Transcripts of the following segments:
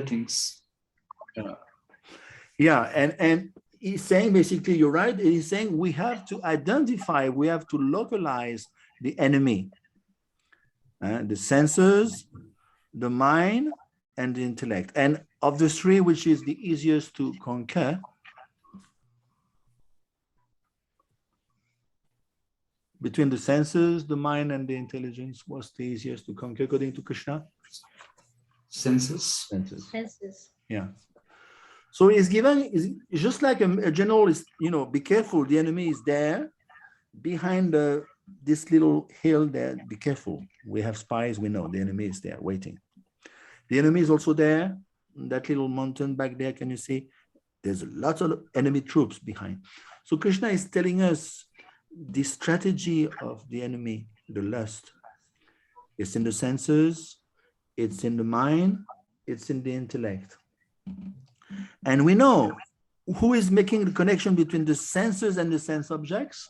things. Yeah, and he's saying basically, you're right. He's saying we have to identify, we have to localize the enemy, the senses, the mind, and the intellect. And of the three, which is the easiest to conquer? Between the senses, the mind, and the intelligence, what's the easiest to conquer according to Krishna? Senses. Senses. Yeah. So he's given, is just like a general is, be careful, the enemy is there behind this little hill there, be careful. We have spies, we know the enemy is there waiting. The enemy is also there, that little mountain back there, can you see? There's lots of enemy troops behind. So Krishna is telling us the strategy of the enemy, the lust. It's in the senses, it's in the mind, it's in the intellect. And we know who is making the connection between the senses and the sense objects?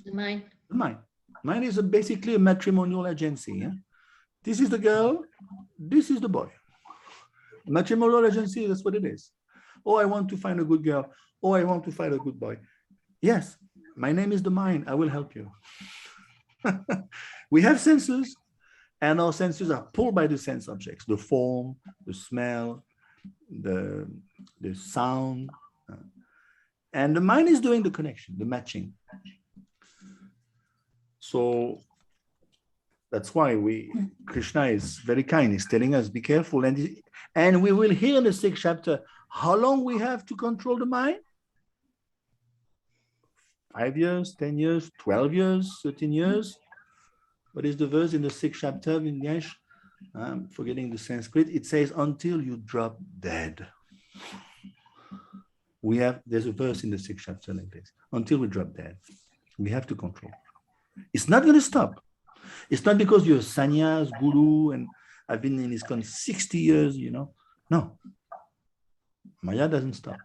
The mind. The mind. Mind is basically a matrimonial agency. Yeah? This is the girl, this is the boy. Matrimonial agency, that's what it is. Oh, I want to find a good girl. Oh, I want to find a good boy. Yes, my name is the mind. I will help you. We have senses, and our senses are pulled by the sense objects, the form, the smell, the sound. And the mind is doing the connection, the matching. So that's why Krishna is very kind. He's telling us, be careful. And we will hear in the 6th chapter how long we have to control the mind. 5 years, 10 years, 12 years, 13 years. What is the verse in the 6th chapter of English? I'm forgetting the Sanskrit. It says, until you drop dead. There's a verse in the 6th chapter like this. Until we drop dead. We have to control. It's not going to stop. It's not because you're a sannyas, guru, and I've been in ISKCON 60 years, No. Maya doesn't stop.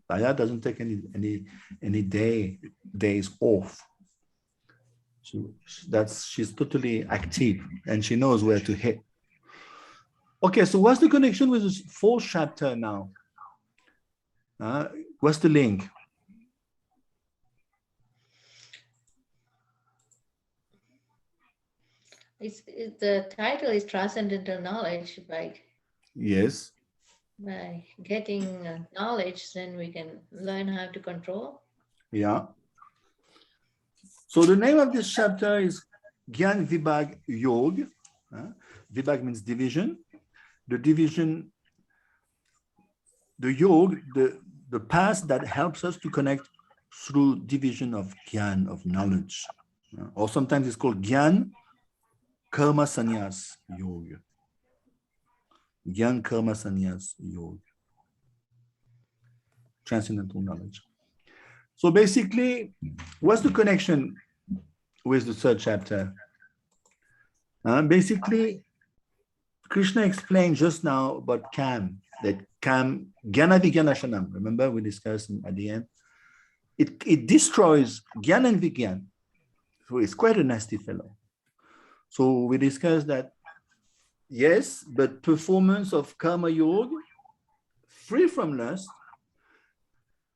Maya doesn't take any days off. She's totally active and she knows where to hit. Okay, so what's the connection with the 4th chapter now? What's the link? The title is Transcendental Knowledge, right? Yes. By getting knowledge, then we can learn how to control. Yeah. So the name of this chapter is Gyan Vibhag Yog. Vibhag means division. The division, the yog, the path that helps us to connect through division of Gyan, of knowledge. Or sometimes it's called Gyan Karma Sannyas Yoga. Gyan Karma Sannyas Yoga. Transcendental knowledge. So basically, what's the connection with the 3rd chapter? Basically, Krishna explained just now about Kam, that Kam, Jnana Vijnana Shanam. Remember we discussed at the end? It destroys Jnana and Vijnana. So it's quite a nasty fellow. So we discussed that, yes, but performance of Karma Yoga, free from lust,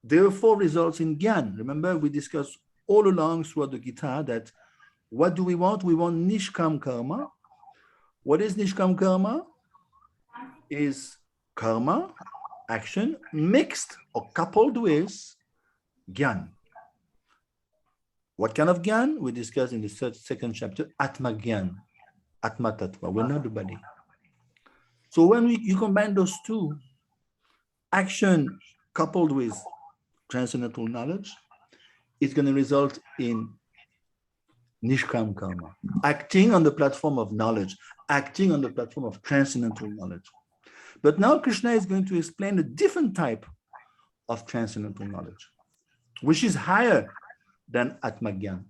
therefore results in Gyan. Remember, we discussed all along throughout the Gita that what do we want? We want Nishkam Karma. What is Nishkam Karma? Is karma, action, mixed or coupled with Gyan. What kind of Gyan? We discussed in the 2nd chapter, Atma Gyan, Atma Tattva. We're not the body. So when you combine those two, action coupled with transcendental knowledge, it's going to result in Nishkam Karma, acting on the platform of knowledge, acting on the platform of transcendental knowledge. But now Krishna is going to explain a different type of transcendental knowledge, which is higher than Atmagyan.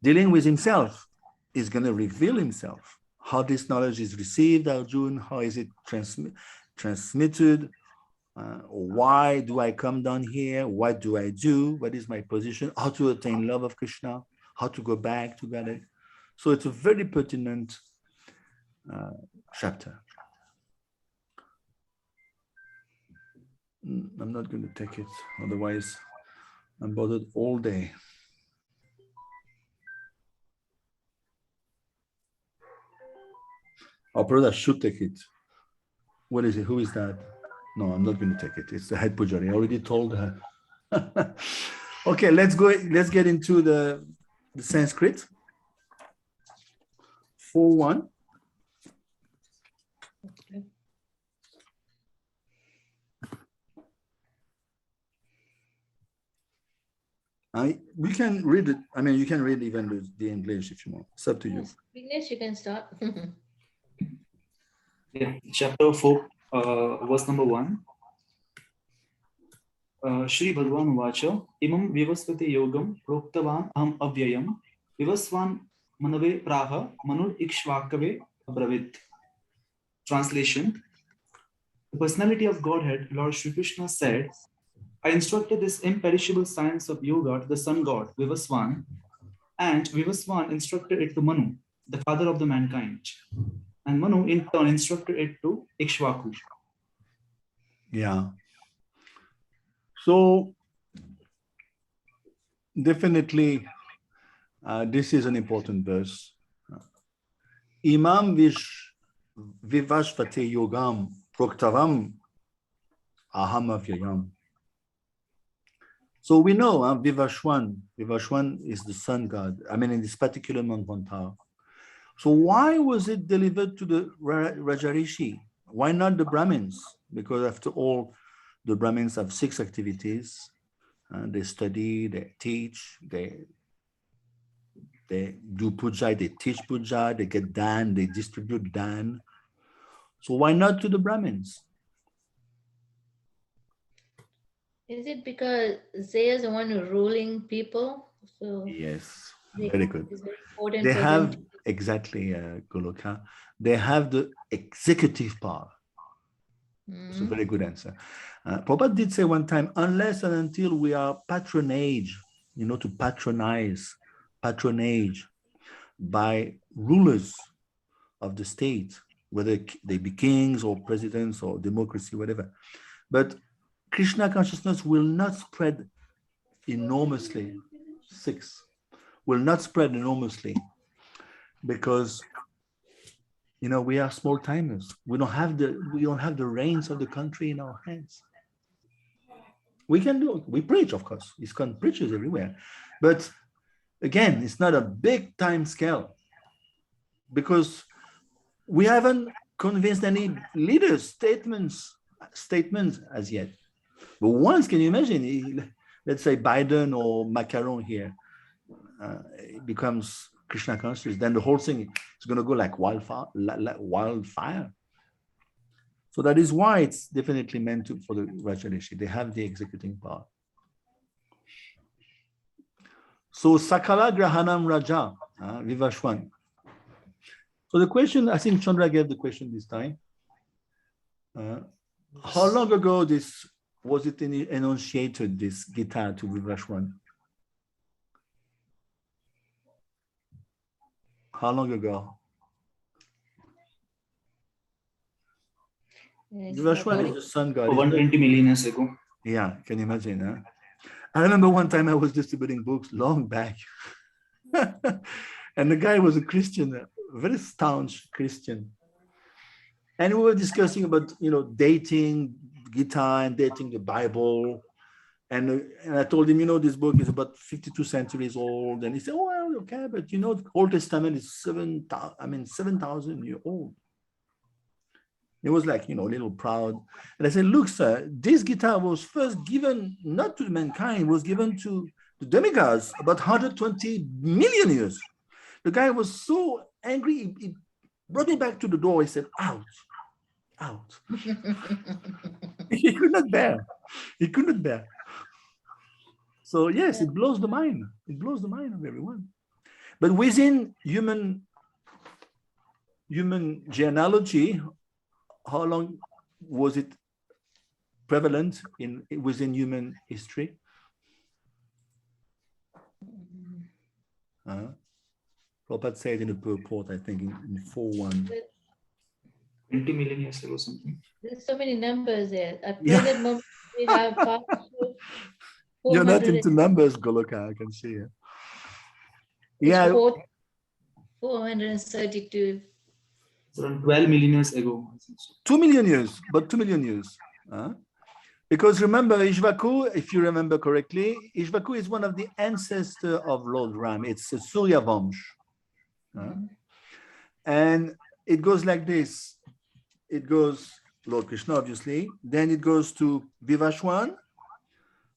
Dealing with himself is going to reveal himself, how this knowledge is received, Arjuna, how is it transmitted, why do I come down here, what do I do, what is my position, how to attain love of Krishna, how to go back to God. So it's a very pertinent chapter. I'm not going to take it, otherwise I'm bothered all day. Our brother should take it. What is it? Who is that? No, I'm not going to take it. It's the head pujari. I already told her. Okay, let's go. Let's get into the Sanskrit. 4.1. We can read it. I mean, you can read even the English if you want. It's up to you. Yes, English, you can start. Yeah, chapter 4, verse number 1. Shri Bhagavan Vacha Imam Vivasvati Yogam Proktavan Aham Avyayam Vivasvan Manave Praha Manur Ikshvakave Abravit. Translation: The personality of Godhead, Lord Shri Krishna said, I instructed this imperishable science of yoga to the sun god Vivasvan, and Vivasvan instructed it to Manu, the father of the mankind. And Manu in turn instructed it to Ikshvaku. Yeah. So definitely, this is an important verse. Imam Vivasvate Yogam Proktavam Aham Avyayam. So we know Vivaswan is the sun god. I mean, in this particular Manvantara. So why was it delivered to the Rajarishi? Why not the Brahmins? Because after all, the Brahmins have 6 activities. They study, they teach, they do puja, they teach puja, they get dan, they distribute dan. So why not to the Brahmins? Is it because they are the one who ruling people? So Yes, very good. it's very important They for have, them. exactly, Goloka, they have the executive power. It's a very good answer. Prabhupada did say one time, unless and until we are patronage, to patronage by rulers of the state, whether they be kings or presidents or democracy, whatever. But Krishna consciousness will not spread enormously. 6 will not spread enormously because we are small timers. We don't have the reins of the country in our hands. We can do it. We preach, of course. ISKCON preaches everywhere. But again, it's not a big time scale because we haven't convinced any leaders, statements as yet. But once, can you imagine, let's say Biden or Macron here, it becomes Krishna conscious, then the whole thing is going to go like wildfire. So that is why it's definitely meant for the Rajarishi. They have the executing power. So Sakala Grahanam Raja, Vivashwan. So the question, I think Chandra gave the question this time. How long ago was it enunciated, this Gita to Vivashwan? How long ago? Vivashwan is the sun god. 120 million years ago. Yeah, can you imagine? Huh? I remember one time I was distributing books long back. And the guy was a Christian, a very staunch Christian. And we were discussing about, dating Gita and dating the Bible. And I told him, this book is about 52 centuries old. And he said, oh, well, okay, but the Old Testament is 7,000 years old. He was like, a little proud. And I said, look, sir, this Gita was first given not to mankind, it was given to the demigods about 120 million years. The guy was so angry, he brought me back to the door. He said, out. He could not bear. So yes, it blows the mind. It blows the mind of everyone. But within human genealogy, how long was it prevalent within human history? Prabhupada said in the purport, I think in 4.1. 20 million years ago something. There's so many numbers there. At Yeah. present moment, we have past You're not 400 into numbers, Goloka, I can see it. it's Yeah, 432. It's around 12 million years ago. I think so. 2 million years, but 2 million years. Because remember, Ishvaku, if you remember correctly, Ishvaku is one of the ancestors of Lord Ram. It's a Surya Vamsh. And it goes like this. It goes Lord Krishna, obviously. Then it goes to Vivashwan,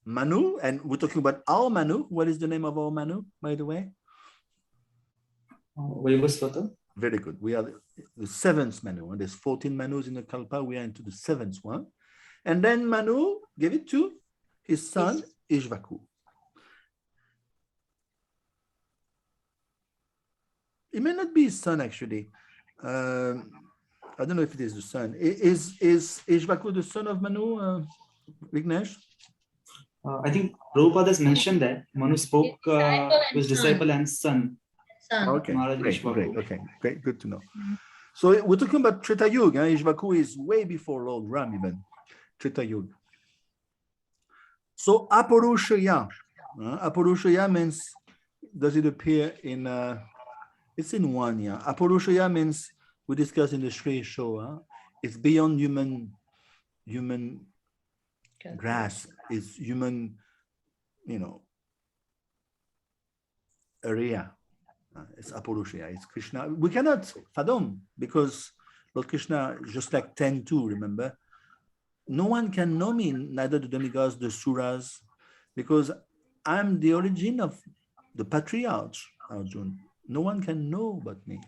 Manu, and we're talking about our Manu. What is the name of our Manu, by the way? Vaivasvata. Very good. We are the seventh Manu. And there's 14 Manus in the Kalpa. We are into the seventh one. And then Manu gave it to his son, Ishvaku. It may not be his son, actually. I don't know if it is the son. Is Ishvaku the son of Manu, Vignesh? I think Prabhupada has mentioned that Manu spoke His his disciple and son. Okay, Maharaj great, Ishvaku. great. Okay, great, good to know. So we're talking about Treta Yuga. Ishvaku is way before Lord Ram, even. Treta Yuga. So Aparushaya. Aparushaya means, does it appear in, it's in one, yeah. Aparushaya means, we discussed in the Sri Show, it's beyond human grasp, it's human, area. It's Aparushaya, it's Krishna. We cannot fathom, because Lord Krishna, just like 10-2, remember? No one can know me, neither the demigods, the suras, because I'm the origin of the patriarchs, Arjun. No one can know but me.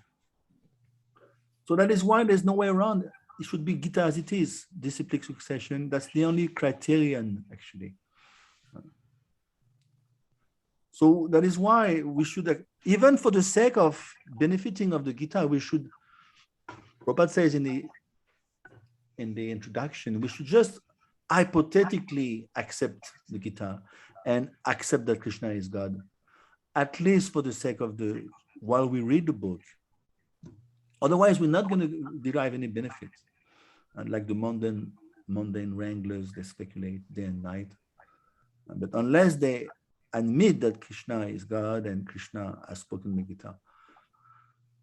So that is why there's no way around. It should be Gita as it is, disciplic succession. That's the only criterion, actually. So that is why we should, even for the sake of benefiting of the Gita, we should, Prabhupada says in the introduction, we should just hypothetically accept the Gita and accept that Krishna is God, at least for the sake of while we read the book. Otherwise, we're not going to derive any benefit. Like the mundane wranglers, they speculate day and night. But unless they admit that Krishna is God and Krishna has spoken the Gita,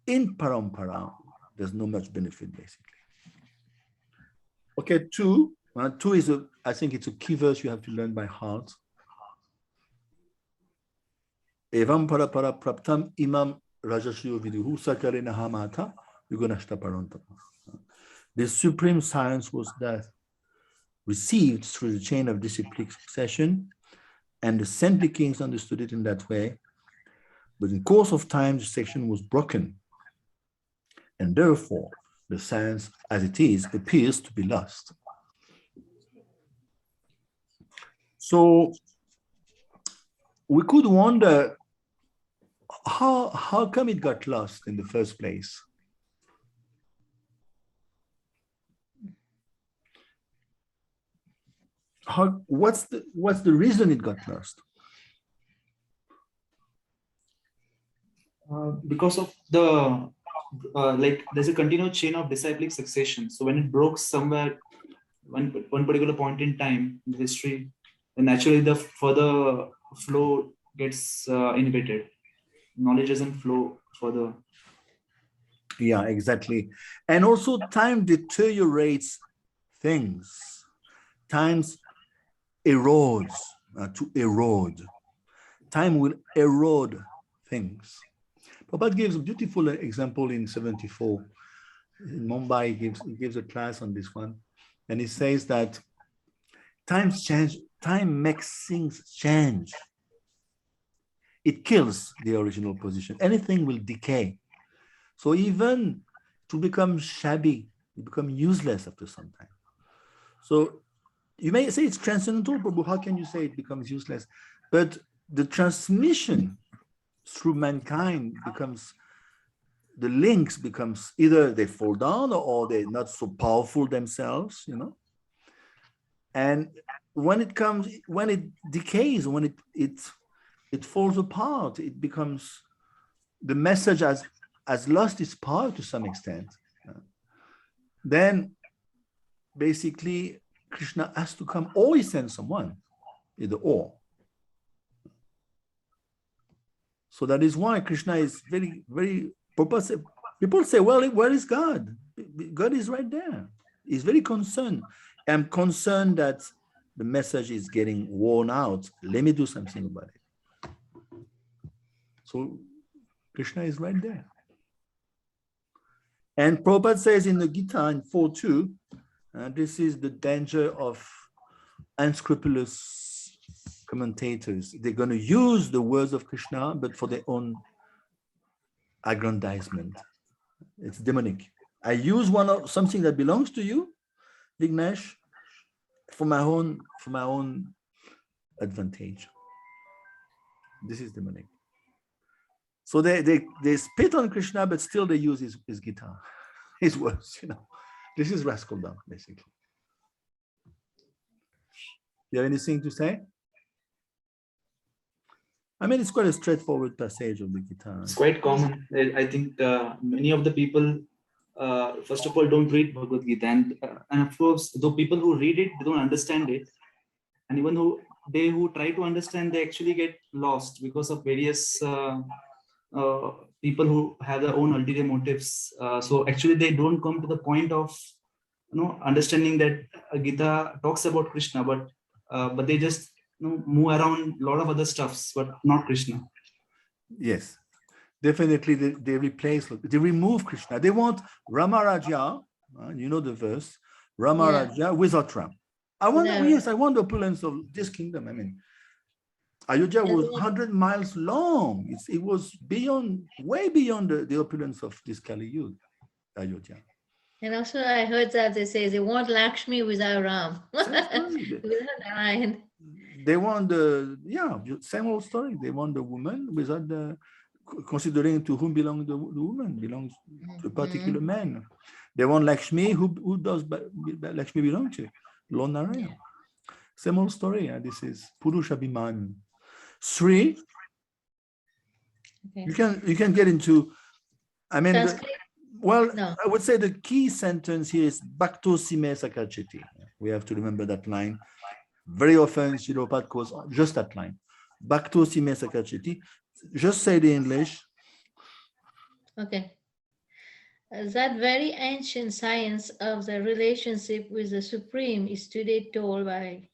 in parampara, there's no much benefit, basically. Okay, 2. 2 is, I think it's a key verse you have to learn by heart. Evam para praptam imam rajasyo viduhu sakarena hamata yuganashta parantapa. The supreme science was that received through the chain of disciplic succession, and the saintly kings understood it in that way. But in course of time, the section was broken, and therefore the science as it is appears to be lost. So we could wonder, how come it got lost in the first place? What's the reason it got lost? Because of the there's a continuous chain of disciplic succession. So when it broke somewhere, one particular point in time in history, then naturally the further flow gets inhibited. Knowledge doesn't flow further. Yeah, exactly. And also time deteriorates things. Time erodes, to erode. Time will erode things. Prabhupada gives a beautiful example in 74. In Mumbai, he gives a class on this one. And he says that times change, time makes things change. It kills the original position. Anything will decay. So even to become shabby, it becomes useless after some time. So you may say it's transcendental, Prabhu. How can you say it becomes useless? But the transmission through mankind becomes, the links becomes either they fall down or they're not so powerful themselves, And when it decays, when it falls apart, it becomes, the message has lost its power to some extent. then basically Krishna has to come, or he sends someone, either or. So that is why Krishna is very, very purposive. People say, well, where is God? God is right there. He's very concerned. I'm concerned that the message is getting worn out. Let me do something about it. So Krishna is right there. And Prabhupada says in the Gita in 4.2, this is the danger of unscrupulous commentators. They're going to use the words of Krishna, but for their own aggrandizement. It's demonic. I use something that belongs to you, Vignesh, for my own advantage. This is demonic. So they spit on Krishna, but still they use his guitar, his words. This is rascaldom, basically. You have anything to say? I mean, it's quite a straightforward passage of the guitar. It's quite common. I think many of the people, first of all, don't read Bhagavad-gita, and of course, though people who read it, they don't understand it, and even who try to understand, they actually get lost because of various people who have their own ulterior motives. So actually, they don't come to the point of understanding that Gita talks about Krishna, but they just move around a lot of other stuffs, but not Krishna. Yes, definitely they remove Krishna. They want Ramaraja, you know the verse, Ramaraja without Ram. I want the opulence of this kingdom. I mean, Ayodhya was 100 miles long. It was way beyond the opulence of this Kali Yuga, Ayodhya. And also I heard that they say they want Lakshmi without Ram. Without Narayan. They want same old story. They want the woman without considering to whom belongs the woman, belongs to a particular man. They want Lakshmi, who does Lakshmi belong to? Lord Narayan. Same old story. This is Purusha Bhiman. Sri, you can get into, I mean, I would say the key sentence here is Bhakto Sime Sakachiti. We have to remember that line. Very often, Srila Prabhupada quotes just that line. Bhakto Sime Sakachiti. Just say the English. Okay. That very ancient science of the relationship with the Supreme is today told by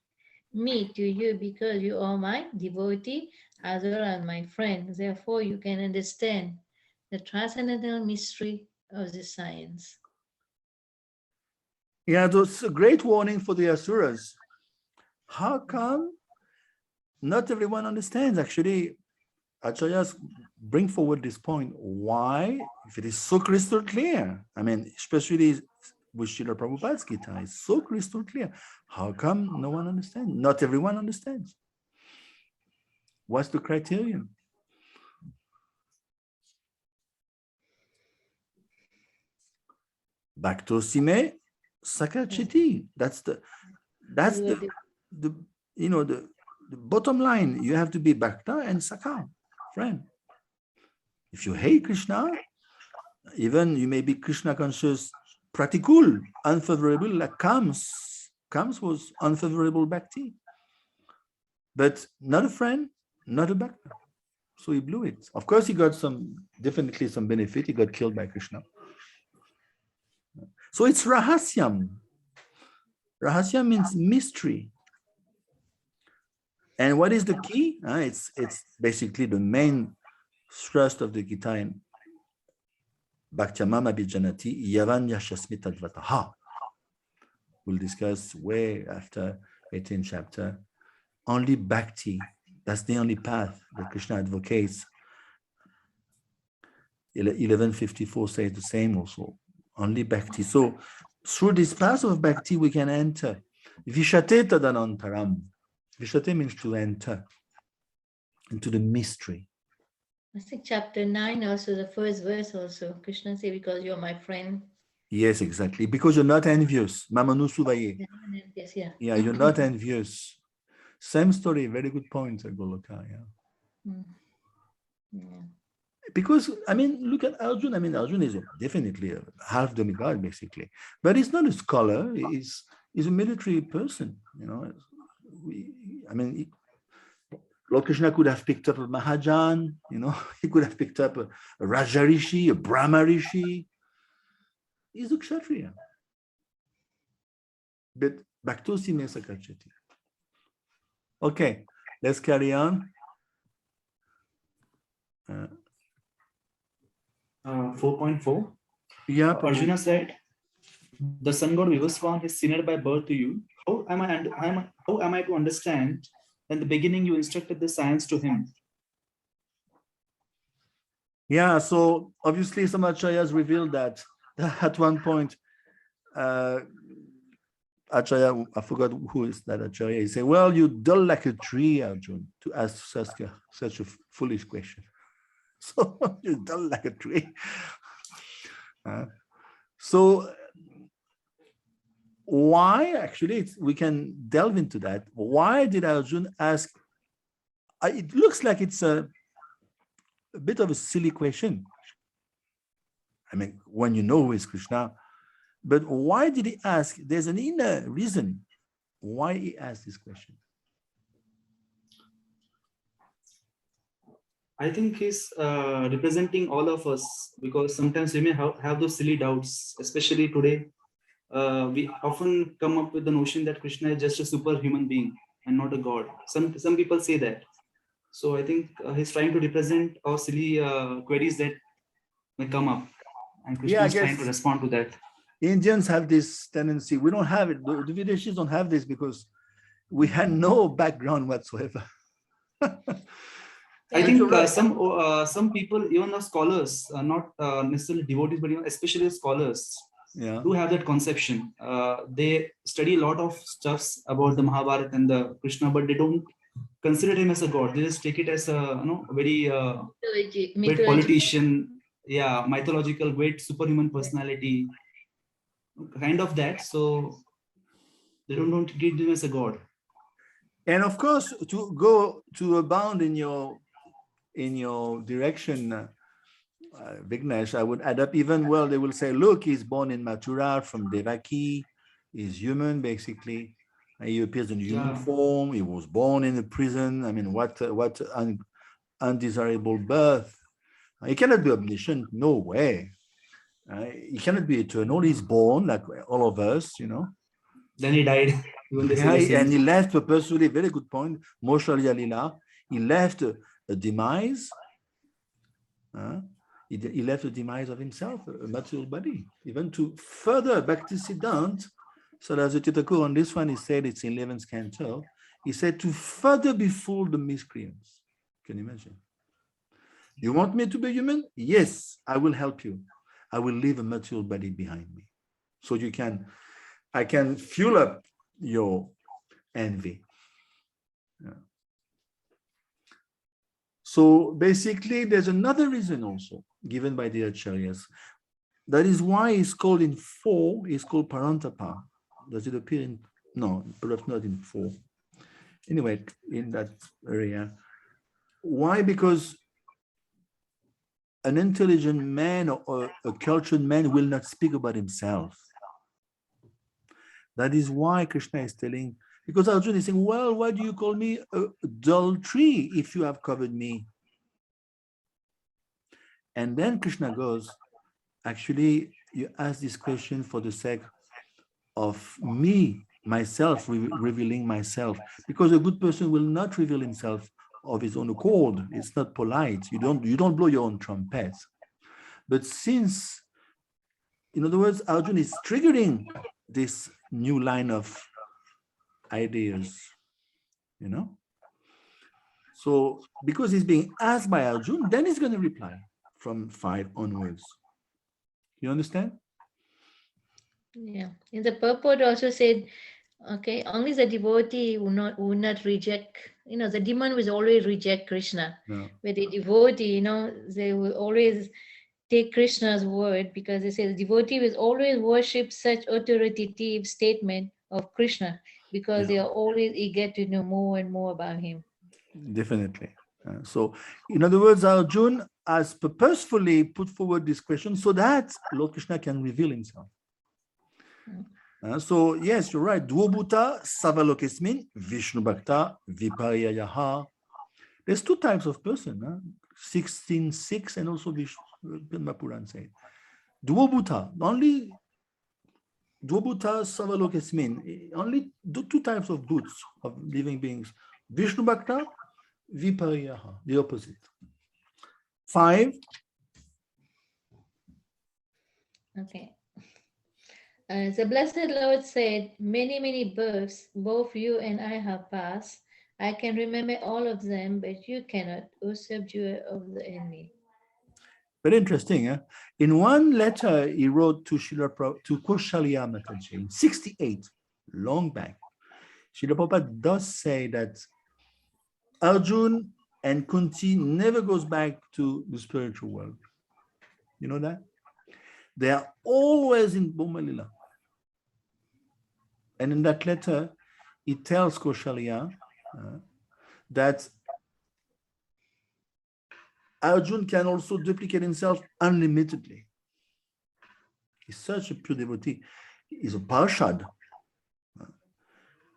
me to you because you are my devotee as well as my friend. Therefore, you can understand the transcendental mystery of the science. Yeah, that's a great warning for the Asuras. How come not everyone understands? Actually, Acharyas bring forward this point. Why, if it is so crystal clear, I mean, especially with Srila Prabhupada's Gita, it's so crystal clear. How come no one understands? Not everyone understands. What's the criterion? Bhakto Sime Sakachiti. That's the bottom line. You have to be Bhakta and Sakha, friend. If you hate Krishna, even you may be Krishna conscious, practical, unfavorable, like Kams. Kams was unfavorable Bhakti. But not a friend, not a Bhakta. So he blew it. Of course, he got definitely some benefit. He got killed by Krishna. So it's Rahasyam. Rahasyam means mystery. And what is the key? It's basically the main thrust of the Gita in Bhaktyamam Abhijanati Yavan Yashasmi Tadvataha. We'll discuss way after 18th chapter. Only Bhakti, that's the only path that Krishna advocates. 1154 says the same also. Only Bhakti. So through this path of Bhakti, we can enter. Vishate tadanantaram. Vishate means to enter into the mystery. I think chapter 9 also, the first verse also, Krishna says, because you're my friend. Yes, exactly. Because you're not envious. Mamanu Suvaye. Yes, Yeah, you're not envious. Same story, very good point, Goloka. Yeah. Because, I mean, look at Arjun. I mean, Arjun is definitely a half demigod, basically. But he's not a scholar. He's a military person, you know. Lord Krishna could have picked up a Mahajan, you know. He could have picked up a Raja Rishi, a Brahma Rishi. He's a Kshatriya. But Bhaktosi me sakachati. Okay, let's carry on. 4.4. Yeah, Arjuna said, "The sun god Vivaswan is senior by birth to you. How am I to understand? In the beginning, you instructed the science to him." Yeah, so obviously some acharyas revealed that at one point, Acharya, I forgot who is that Acharya, he said, well, you dull like a tree, Arjun, to ask such a foolish question. So you dull like a tree. So why, actually, we can delve into that. Why did Arjun ask? It looks like it's a bit of a silly question. I mean, when you know who is Krishna, but why did he ask? There's an inner reason why he asked this question. I think he's representing all of us, because sometimes we may have those silly doubts, especially today. We often come up with the notion that Krishna is just a superhuman being and not a god. Some people say that. So I think he's trying to represent our silly queries that may come up, and Krishna Yeah, I is trying to guess respond to that. Indians have this tendency. We don't have it. The Videshis don't have this because we had no background whatsoever. I think some people, even the scholars, not necessarily devotees, but even especially scholars, do have that conception. They study a lot of stuffs about the Mahabharata and the Krishna, but they don't consider him as a god. They just take it as a very great politician, mythological, great superhuman personality, kind of that. So they don't treat him as a god. And of course, to go to abound in your direction, Vignesh, I would add up even, well, they will say, look, he's born in Mathura from Devaki. He's human, basically. He appears in human form. He was born in a prison. I mean, what undesirable birth. He cannot be omniscient. No way. He cannot be eternal. He's born like all of us, you know. Then he died. And he left purposefully, very good point, Moshe Alila. He left a demise. He left a demise of himself, a material body, even to further Bhaktisiddhanta. So as a Titakur on this one, he said, it's 11th canto, he said, to further befool the miscreants. Can you imagine? You want me to be human? Yes, I will help you. I will leave a material body behind me. So I can fuel up your envy. So basically, there's another reason also given by the Acharyas. That is why it's called in 4, it's called Parantapa. Does it appear in? No, perhaps not in 4. Anyway, in that area. Why? Because an intelligent man or a cultured man will not speak about himself. That is why Krishna is telling, because Arjuna is saying, well, why do you call me a dull tree if you have covered me? And then Krishna goes, actually, you ask this question for the sake of me, myself, revealing myself, because a good person will not reveal himself of his own accord. It's not polite. You don't blow your own trumpet. But since, in other words, Arjuna is triggering this new line of ideas, you know. So because he's being asked by Arjuna, then he's going to reply from 5 onwards. You understand? Yeah. In the purport also said, okay, only the devotee would not reject, you know, the demon will always reject Krishna. No. But the devotee, you know, they will always take Krishna's word, because they say the devotee will always worship such authoritative statement of Krishna, because they are always eager to know more and more about him. Definitely. So, in other words, Arjuna has purposefully put forward this question so that Lord Krishna can reveal himself. So yes, you're right. Dvobhuta savalokesmin Vishnu Bhakta Viparyayaha. There's two types of person. 16.6 and also Vishnu Puran say. Dvobhuta, only Dvobhuta savalokesmin, only two types of bhoots, of living beings. Vishnu Bhakta Viparyayaha, the opposite. 5. Okay. The Blessed Lord said, many, many births, both you and I have passed. I can remember all of them, but you cannot, O subduer of the enemy. Very interesting. Eh? In one letter he wrote to Koshalya Mataji in 68, long back, Srila Prabhupada does say that Arjun and Kunti never goes back to the spiritual world. You know that? They are always in Bhuma-lila. And in that letter, he tells Koshalya that Arjun can also duplicate himself unlimitedly. He's such a pure devotee. He's a Parshad.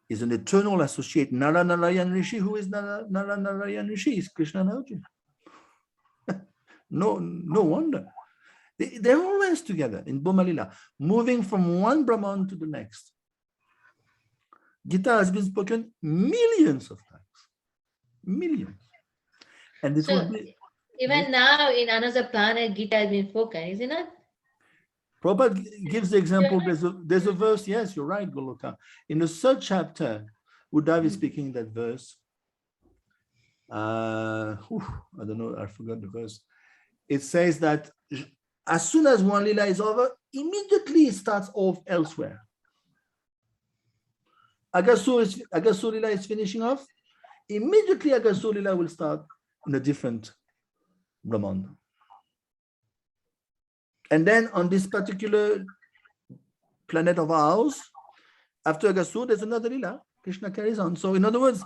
He's an eternal associate. Nara-Narayan Rishi. Who is Nara-Narayan Rishi? Is Krishna and Arjun. No wonder. They're always together in Bhuma-lila, moving from one Brahman to the next. Gita has been spoken millions of times. Millions. And it will be... Even now in another planet, Gita has been spoken, isn't it? Prabhupada gives the example, there's a verse, yes, you're right, Goloka. In the 3rd chapter, Uddhav is speaking that verse. I don't know, I forgot the verse. It says that as soon as one lila is over, immediately it starts off elsewhere. Agasur lila is finishing off, immediately Agasur lila will start in a different Brahman. And then on this particular planet of ours, after Agasur, there's another lila. Krishna carries on. So in other words,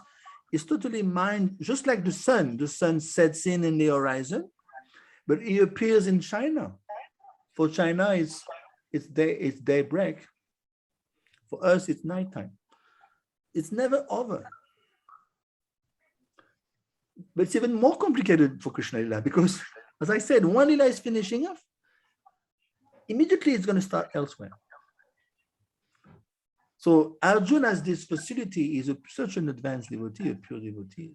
it's totally mind, just like the sun. The sun sets in the horizon, but it appears in China. For China, it's daybreak. For us, it's nighttime. It's never over. But it's even more complicated for Krishna lila because, as I said, one lila is finishing off. Immediately, it's going to start elsewhere. So Arjuna has this facility, is such an advanced devotee, a pure devotee,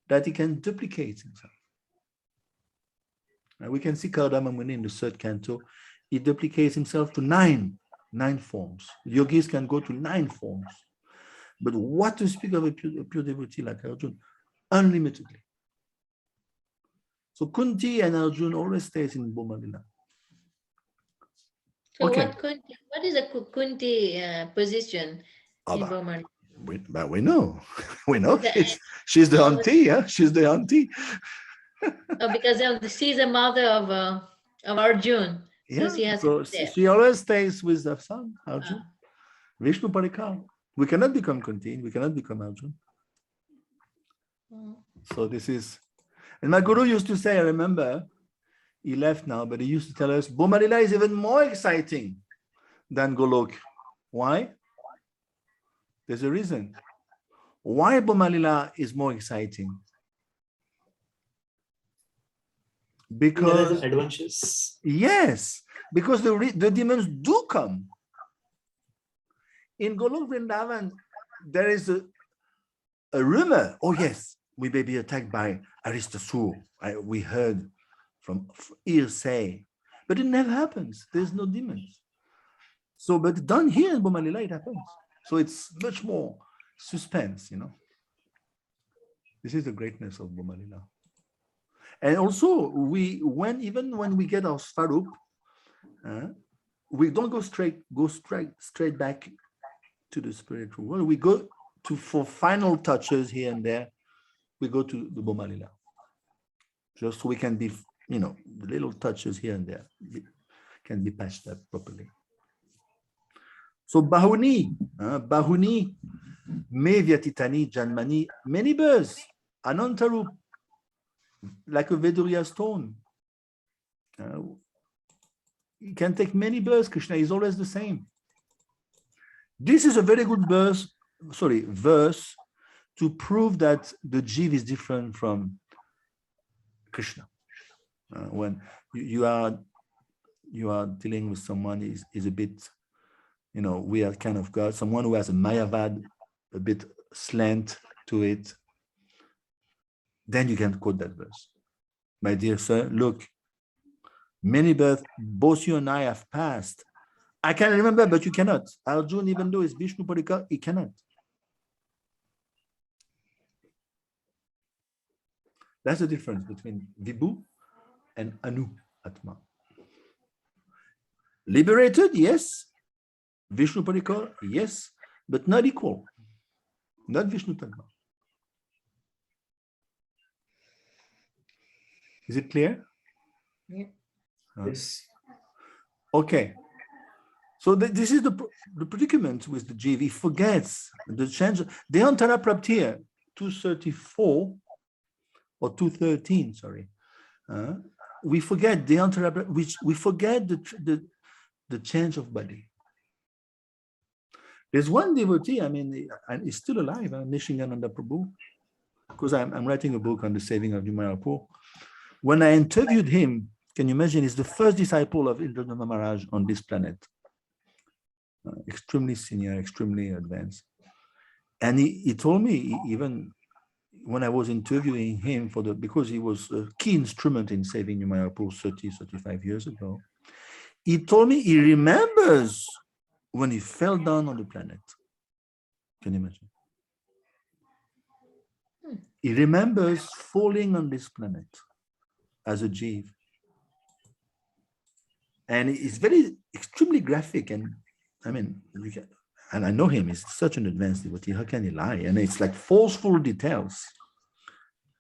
that he can duplicate himself. And we can see Kardama Muni in the 3rd canto. He duplicates himself to nine forms. Yogis can go to 9 forms. But what to speak of a pure devotee like Arjuna? Unlimitedly. So Kunti and Arjuna always stays in Bhuma-lila. So Okay. what is a Kunti position in Bhuma? We know. We know. She's the auntie, yeah? She's the auntie. Because she's the mother of Arjun. Yeah, so she always stays with the son, Arjun. Vishnu Parikar. We cannot become Kunti, we cannot become Arjun. So this is, and my guru used to say, I remember, he left now, but he used to tell us, Bhuma-lila is even more exciting than Golok. Why? There's a reason. Why Bhuma-lila is more exciting? Because adventures. Yes, because the demons do come. In Golok Vrindavan, there is a rumor. Oh yes, we may be attacked by Aristasur. We heard from hearsay, but it never happens. There's no demons. So, but done here in Bhuma-lila, it happens. So it's much more suspense, you know. This is the greatness of Bhuma-lila. And also, even when we get our Svarup, we don't go straight back to the spiritual world. We go for final touches here and there. We go to the Bhuma-lila, just so we can be, you know, the little touches here and there can be patched up properly. So Bahuni, me vyatitani janmani, many births, Anantarup, like a Veduriya stone. He can take many births. Krishna is always the same. This is a very good verse to prove that the Jiva is different from Krishna. When you are dealing with someone is a bit, weird kind of God, someone who has a Mayavad, a bit slant to it, then you can quote that verse. My dear sir, look, many births, both you and I have passed. I can remember, but you cannot. Arjuna, even though it's Vishnu Parikar, he cannot. That's the difference between Vibhu and Anu Atma. Liberated, yes. Vishnu Parikar, yes, but not equal. Not Vishnu Tadma. Is it clear? Yeah. Yes. Okay. So this is the predicament with the Jiva. He forgets the change. The Antara Praptiya, 234 or 213, sorry. We forget the Antara, which we forget the change of body. There's one devotee, and he's still alive, Nishingananda Prabhu, because I'm writing a book on the saving of Mayapur. When I interviewed him, can you imagine, he's the first disciple of Indrananda Maharaj on this planet. Extremely senior, extremely advanced. And he told me, even when I was interviewing him because he was a key instrument in saving Mayapur 35 years ago, he told me he remembers when he fell down on the planet. Can you imagine? He remembers falling on this planet as a Jiva. And it's very extremely graphic. And and I know him, he's such an advanced devotee, how can he lie? And it's like forceful details.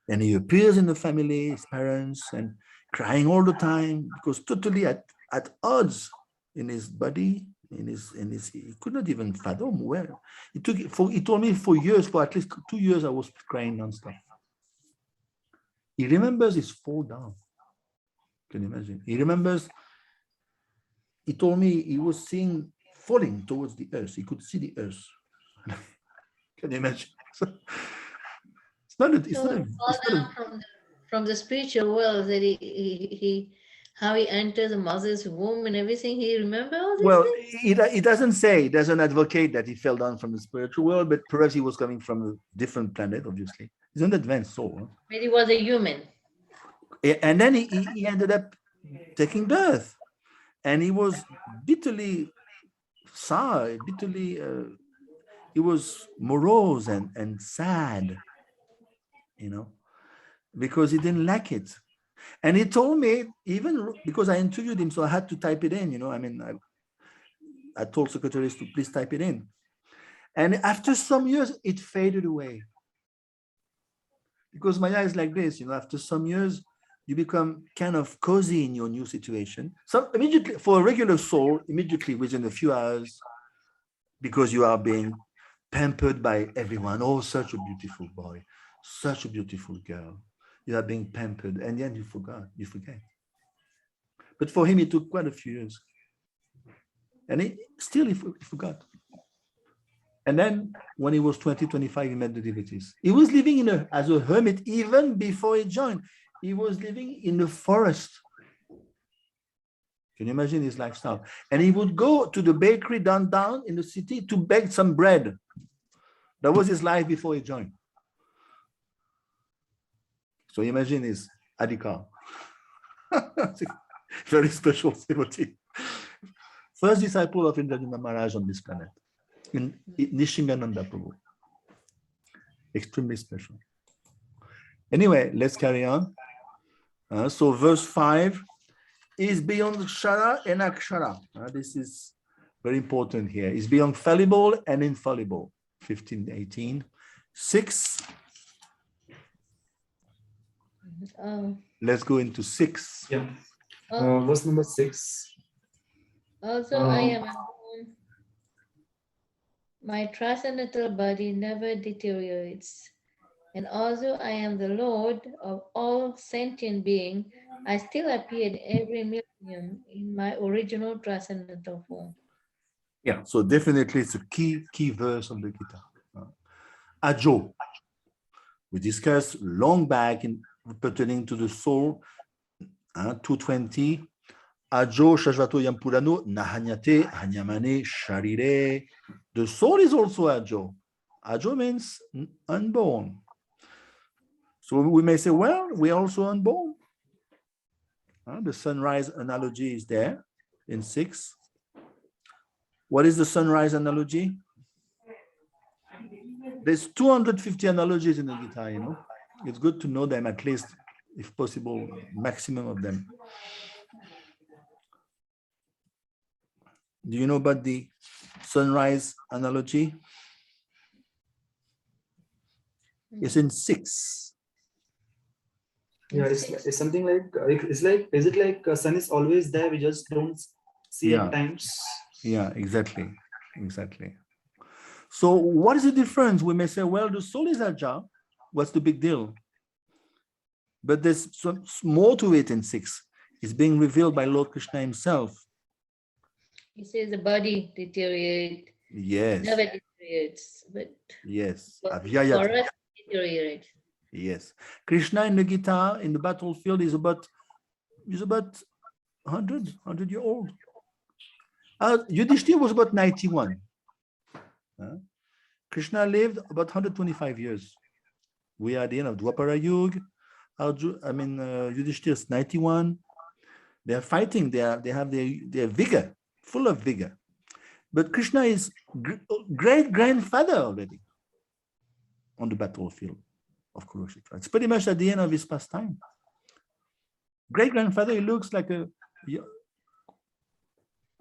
And he appears in the family, his parents, and crying all the time, because totally at odds in his body, he could not even fathom where. He told me for at least 2 years, I was crying nonstop. He remembers his fall down. Can you imagine? He remembers, he told me he was falling towards the earth. He could see the earth. Can you imagine? From the spiritual world, that how he enters the mother's womb and everything. He remember all these things? He doesn't advocate that he fell down from the spiritual world, but perhaps he was coming from a different planet, obviously. He's an advanced soul. Huh? But he was a human. And then he ended up taking birth. And he was bitterly sour, he was morose and sad, because he didn't like it. And he told me, even because I interviewed him, so I had to type it in, I told secretaries to please type it in. And after some years, it faded away. Because Maya is like this, after some years, you become kind of cozy in your new situation. So immediately, for a regular soul, immediately within a few hours, because you are being pampered by everyone. Oh, such a beautiful boy, such a beautiful girl. You are being pampered, and then you forget. But for him, it took quite a few years. And he forgot. And then when he was 20, 25, he met the devotees. He was living as a hermit even before he joined. He was living in the forest. Can you imagine his lifestyle? And he would go to the bakery downtown in the city to bake some bread. That was his life before he joined. So imagine his Adhikar. Very special devotee. First disciple of Indrananda Maharaj on this planet, in Nishingananda Prabhu. Extremely special. Anyway, let's carry on. So verse 5 is beyond Kshara and Akshara. This is very important here. It's beyond fallible and infallible. 15, 18. 6. Let's go into 6. Yeah. Verse number 6. Also, I am my transcendental body never deteriorates. And also I am the Lord of all sentient beings I still appeared every millennium in my original transcendental form. Yeah, so definitely it's a key verse of the Gita. Ajo, we discussed long back in pertaining to the soul, 220. Ajo Shashvato Yampurano Nahanyate Hanyamane Sharire. The soul is also Ajo. Ajo means unborn. So we may say, well, we're also unborn. The sunrise analogy is there in 6. What is the sunrise analogy? There's 250 analogies in the Gita, you know. It's good to know them at least, if possible, maximum of them. Do you know about the sunrise analogy? It's in 6. Yeah, it's something like is it like sun is always there? We just don't see at times. Yeah, exactly. So what is the difference? We may say, well, the soul is Aja. What's the big deal? But there's some more to it in 6. It's being revealed by Lord Krishna himself. He says the body deteriorates. Yes. Never deteriorates, but yes. for us it deteriorates. Yes. Krishna in the Gita, in the battlefield, is about 100 years old. Yudhishthira was about 91. Krishna lived about 125 years. We are at the end of Dwapara Yuga. Yudhishthira is 91. They are fighting. They have their vigor, full of vigor. But Krishna is great-grandfather already on the battlefield of Kurukshetra. It's pretty much at the end of his pastime. Great-grandfather, he looks like a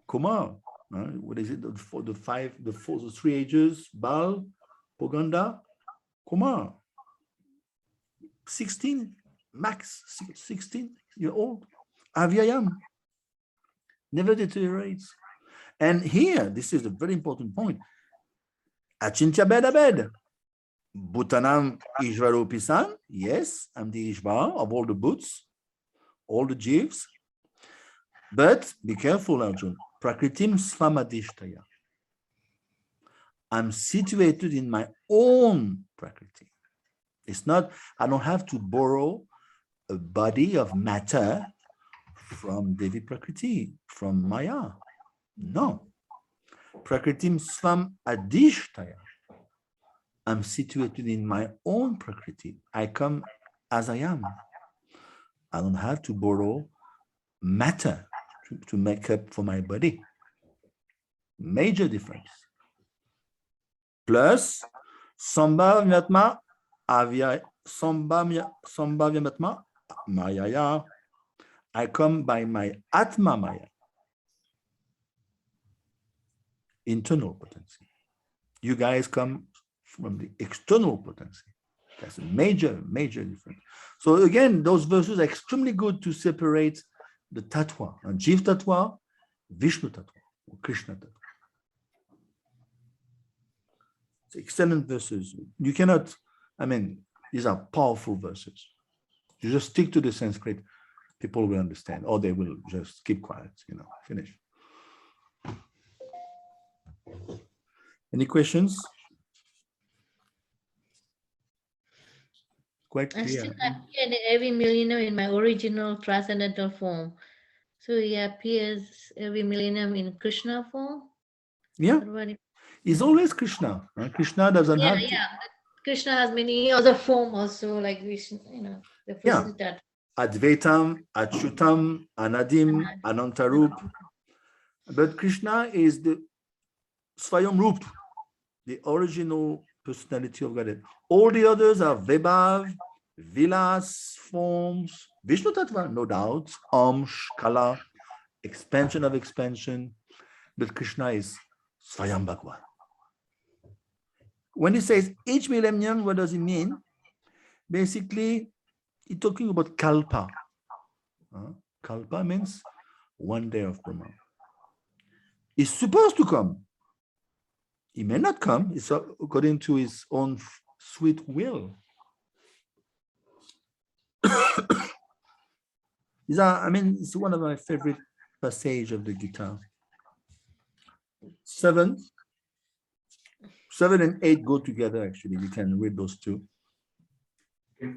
Kumar. What is it? The 3 ages, Bal, Poganda, Kumar. 16, max 16-year-old. Avyayam. Never deteriorates. And here, this is a very important point. Achintya Bedabed. Bhutanam Ishvaropisan. Yes, I'm the Ishvar of all the Bhuts, all the Jivs. But be careful, Arjun. Prakritim Svamadishtaya. I'm situated in my own Prakriti. It's not, I don't have to borrow a body of matter from Devi Prakriti, from Maya. No. Prakritim Svam Adishtaya. I'm situated in my own Prakriti. I come as I am. I don't have to borrow matter to make up for my body. Major difference. Plus, Sambhavyatma Sambhavyamatma Mayaya. I come by my Atma Maya. Internal potency. You guys come from the external potency. That's a major difference. So again, those verses are extremely good to separate the Tattva, and Jiv Tattva, Vishnu Tattva, or Krishna Tattva. It's excellent verses. You cannot, these are powerful verses. You just stick to the Sanskrit, people will understand, or they will just keep quiet, finish. Any questions? Quite clear. I still appear in every millennium in my original transcendental form. So he appears every millennium in Krishna form? Yeah. He's always Krishna. Krishna doesn't have to. Yeah. Krishna has many other forms also, like Vishnu, the first that. Advaitam, Achyutam, Anadim, Anantarup. But Krishna is the Swayam Rup, the original personality of Godhead. All the others are Vibhav, Vilas, forms, Vishnu Tattva, no doubt, Amsh, Kala, expansion of expansion. But Krishna is Swayam Bhagwan. When he says each millennium, what does it mean? Basically, he's talking about Kalpa. Kalpa means 1 day of Brahma. He's supposed to come. He may not come. It's according to his own sweet will. These are, I mean, it's one of my favorite passages of the Gita. 7 and 8 go together, actually. We can read those two. Okay.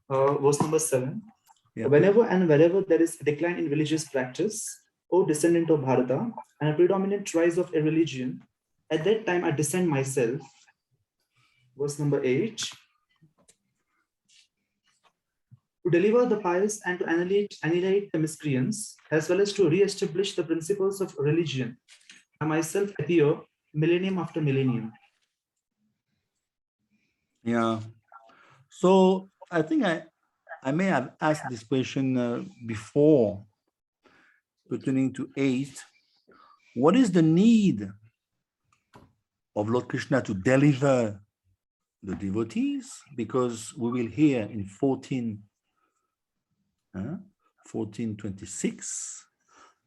Verse number 7. Yeah. Whenever and wherever there is a decline in religious practice, O descendant of Bharata, and a predominant rise of a religion, at that time I descend myself. Verse number 8. To deliver the pious and to annihilate the miscreants, as well as to re-establish the principles of religion, I myself appear millennium after millennium. Yeah. So I think I may have asked this question before, pertaining to 8. What is the need of Lord Krishna to deliver the devotees? Because we will hear in 14:26,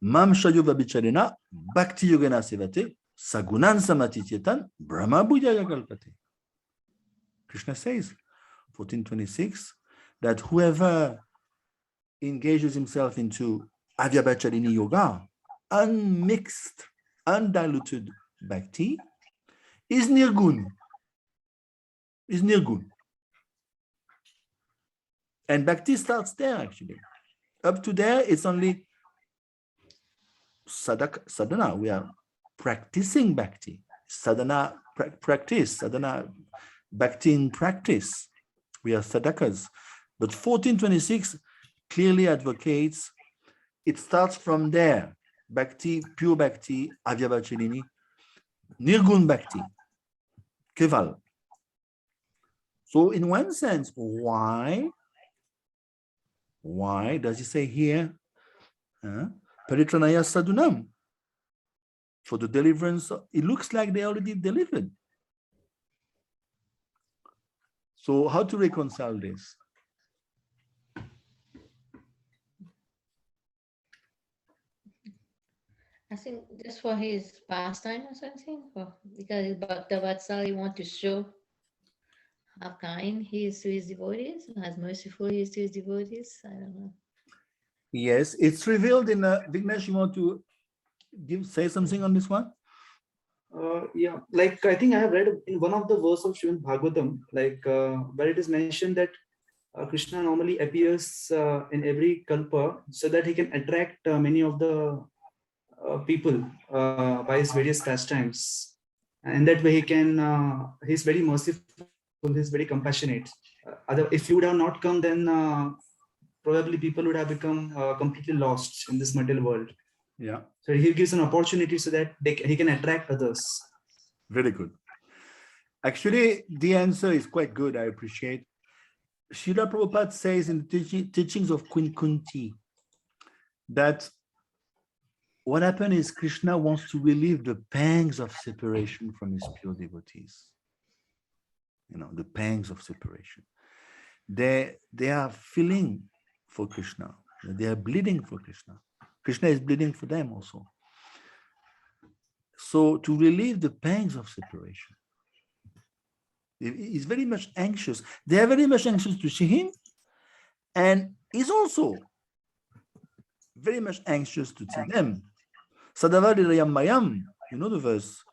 Mam Shayuva Bicharena Bhakti Yogena Sevate Sagunan Samatityetan Brahma Bhujaya Kalpate. Krishna says, 14:26, that whoever engages himself into Avyabhacharini Yoga, unmixed, undiluted bhakti, is nirgun. And bhakti starts there, actually. Up to there, it's only sadhana. We are practicing bhakti. Sadhana, practice. Sadhana, bhakti in practice. We are sadhakas. But 14:26 clearly advocates it starts from there. Bhakti, pure bhakti, avyabhacharini, nirgun bhakti, keval. So in one sense, why does he say here, paritranaya sadhunam? For the deliverance, it looks like they already delivered. So how to reconcile this? I think just for his pastime or something, or because Bhakta-Vatsali want to show how kind he is to his devotees, as merciful he is to his devotees. I don't know. Yes, it's revealed in Vignesh. You want to say something on this one? Yeah, like I think I have read in one of the verses of Srimad Bhagavatam, like where it is mentioned that Krishna normally appears in every kalpa so that he can attract many of the people by his various pastimes, and that way he can. He's very merciful. He's very compassionate. If you would have not come, then probably people would have become completely lost in this material world. Yeah. So he gives an opportunity so that he can attract others. Very good. Actually, the answer is quite good. I appreciate. Srila Prabhupada says in the teachings of Queen Kunti that what happened is Krishna wants to relieve the pangs of separation from his pure devotees. You know, the pangs of separation. They are feeling for Krishna. They are bleeding for Krishna. Krishna is bleeding for them also. So to relieve the pangs of separation, he's very much anxious. They are very much anxious to see him, and he's also very much anxious to see them. Sadavari Rayam Mayam, you know the verse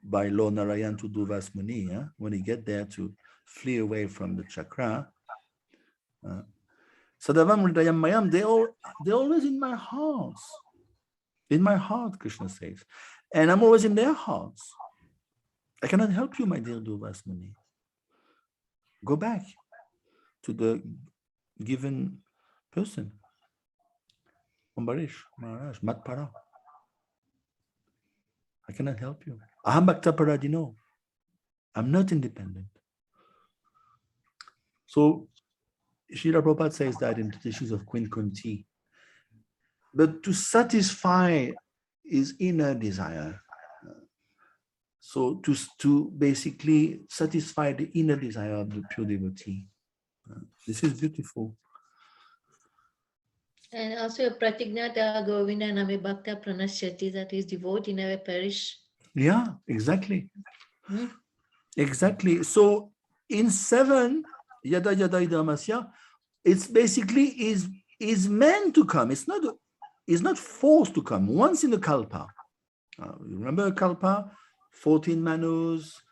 by Lord Narayan to Durvas Muni, when he get there to flee away from the chakra. Sadavam Rayam Mayam, they're always in my heart. In my heart, Krishna says. And I'm always in their hearts. I cannot help you, my dear Durvas Muni. Go back to the given person. Ambarish, Maharaj, Matpara. I cannot help you. Aham Bhakta Paradino. I'm not independent. So Srila Prabhupada says that in the teachings of Queen Kunti. But to satisfy his inner desire, so to basically satisfy the inner desire of the pure devotee, this is beautiful. And also Pratignata Govinda Nami Bhakta Pranashyati, that his devotee never perish. Yeah, exactly. Exactly. So in 7, Yada Yada Idamasya, it's basically is is meant to come. It's not forced to come. Once in a kalpa. Remember a kalpa? 14 manus,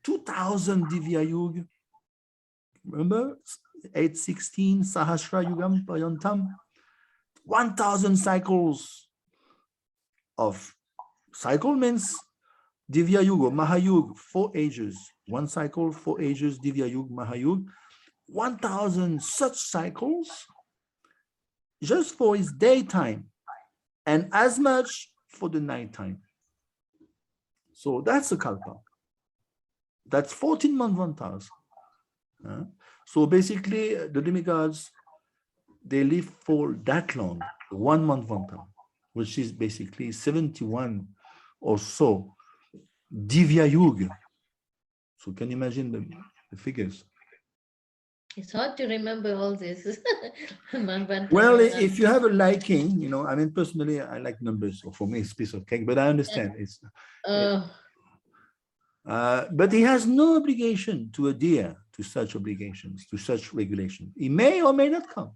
2000 divya yuga. Remember 816 sahasra yugam payantam. 1000 cycles of cycle means divya yuga, mahayug, 4 ages. 1 cycle, 4 ages, divya yuga, mahayug. 1000 such cycles just for his daytime and as much for the nighttime. So that's a kalpa. That's 14 manvantas. So basically, the demigods, they live for that long, 1 manvanta, which is basically 71 or so divya yuga. So can you imagine the figures? It's hard to remember all this. Well, if you have a liking, you know, I mean, personally, I like numbers. So for me, it's a piece of cake, but I understand it's. But he has no obligation to adhere to such obligations, to such regulations. He may or may not come.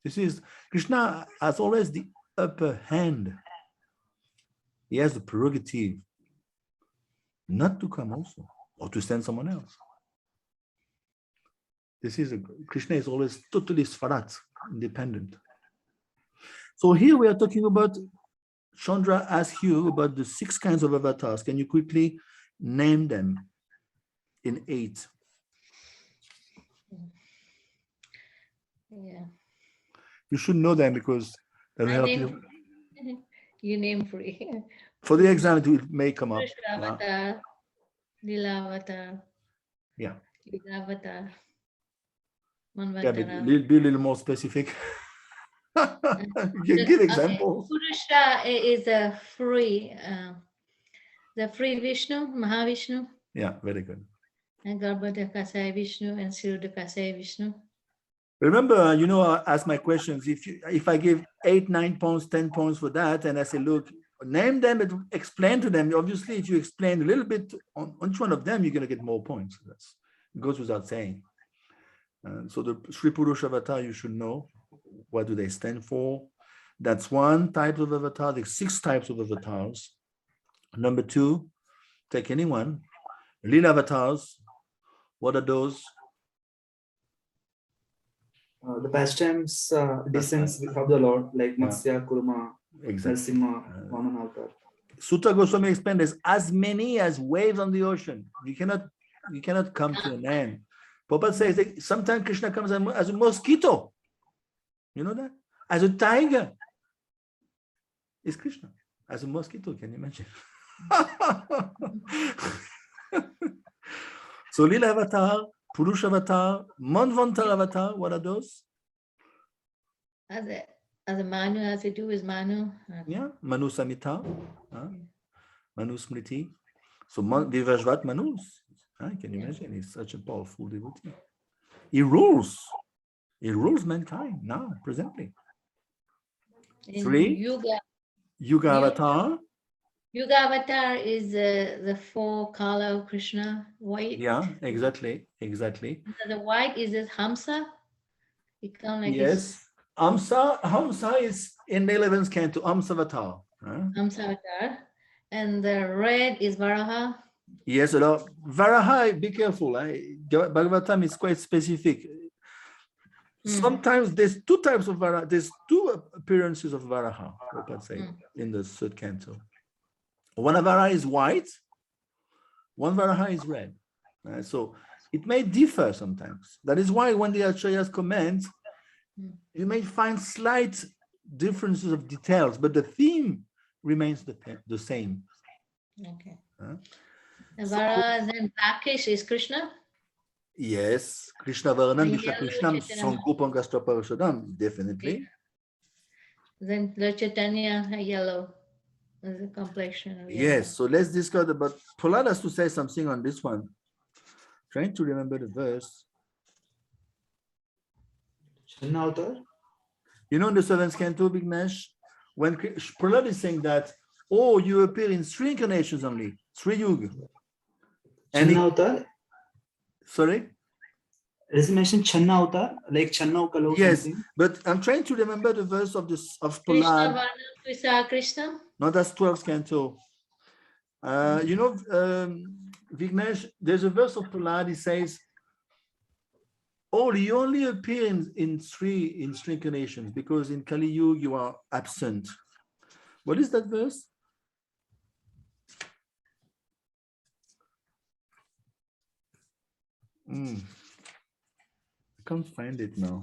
This is, Krishna has always the upper hand. He has the prerogative not to come also, or to send someone else. Krishna is always totally swarat, independent. So here we are talking about, Chandra asked you about the 6 kinds of avatars. Can you quickly name them in 8? Yeah. You should know them because that will help you. You name free. For the exam, it may come up. Avatar, Lilavatar. Yeah. Lilavatar. Yeah, but be a little more specific. Give examples. Purusha is a free, the free Vishnu, Mahavishnu. Yeah, very good. And Garbhoda Kasaya Vishnu and Siruddha Kasaya Vishnu. Remember, you know, ask my questions. If I give 8, 9 points, 10 points for that, and I say, look, name them and explain to them. Obviously, if you explain a little bit on each one of them, you're going to get more points. It goes without saying. So the Sri Purusha avatar, you should know. What do they stand for? That's one type of avatar. There's 6 types of avatars. Number 2, take anyone. Lila avatars. What are those? The pastimes, descents of the Lord, like Matsya, Kurma, Exactly. Narasimha, Vaman Avatar. Sutta Goswami explained there's as many as waves on the ocean. You cannot come to an end. Prabhupada says that sometimes Krishna comes as a mosquito. You know that? As a tiger. It's Krishna. As a mosquito, can you imagine? So Lila avatar, Purusha avatar, Manvantar avatar, what are those? As a Manu, as to do with Manu. Yeah, Manu Samhita, Manu Smriti. So Vivajvat Manus. Can you imagine? He's such a powerful devotee. He rules. He rules mankind now, presently. 3, Yuga avatar. Yuga avatar is the 4 color of Krishna, white. Yeah, exactly. The white is it Hamsa? It comes like yes. Hamsa is in the 11th canto, Hamsa avatar. Hamsa avatar. And the red is Varaha. Yes, Varaha, be careful. Bhagavatam is quite specific. Sometimes there's 2 types of Varaha. There's 2 appearances of Varaha, let's say, in the 3rd canto. One Varaha is white, one Varaha is red. So it may differ sometimes. That is why when the Acharyas comment, you may find slight differences of details, but the theme remains the same. Okay. The Varaha and then blackish is Krishna? Yes, Krishna Varanam, Vishnu Krishnam, Sankupam Gastraparashadam, definitely. Yeah. Then Lord Chaitanya, yellow, the complexion of yellow. Yes, so let's discuss about, Prahlad has to say something on this one. Trying to remember the verse. You know in the 7th canto, Vignesh, when Prahlad is saying that, oh, you appear in 3 incarnations only, 3 yuga. And sorry? Does it mention Channa Avatar, like Channa Ukalo? Yes, Something? but I'm trying to remember the verse of Krishna Prahlad. Varna Krishna Krishna. No, that's 12th canto. Vignesh, there's a verse of Prahlad. He says, "Oh, you only appear in three incarnations because in Kali Yuga you are absent." What is that verse? I can't find it now.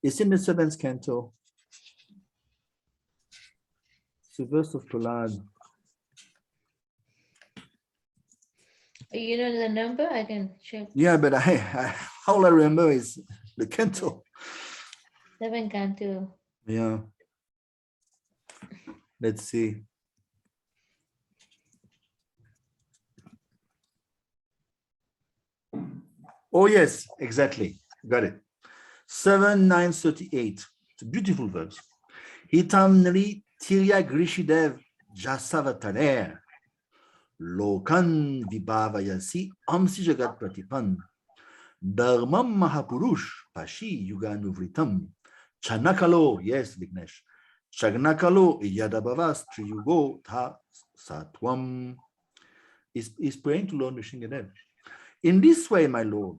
It's in the 7th canto. It's a verse of Prahlad. You know the number? I can check. Yeah, but all I remember is the canto. 7 canto. Yeah. Let's see. Oh, yes, exactly. Got it. 7:938. It's a beautiful verse. Hitamnri tirya grishidev jasavataner lokan vibhavayasi amsi jagat pratipan dharmam mahapurush pashi yuganuvritam chanakalo, yes, Vignesh, chagnakalo yadabhavas triyugo tha satwam. Is praying to Lord Nrsimhadev. In this way, my Lord,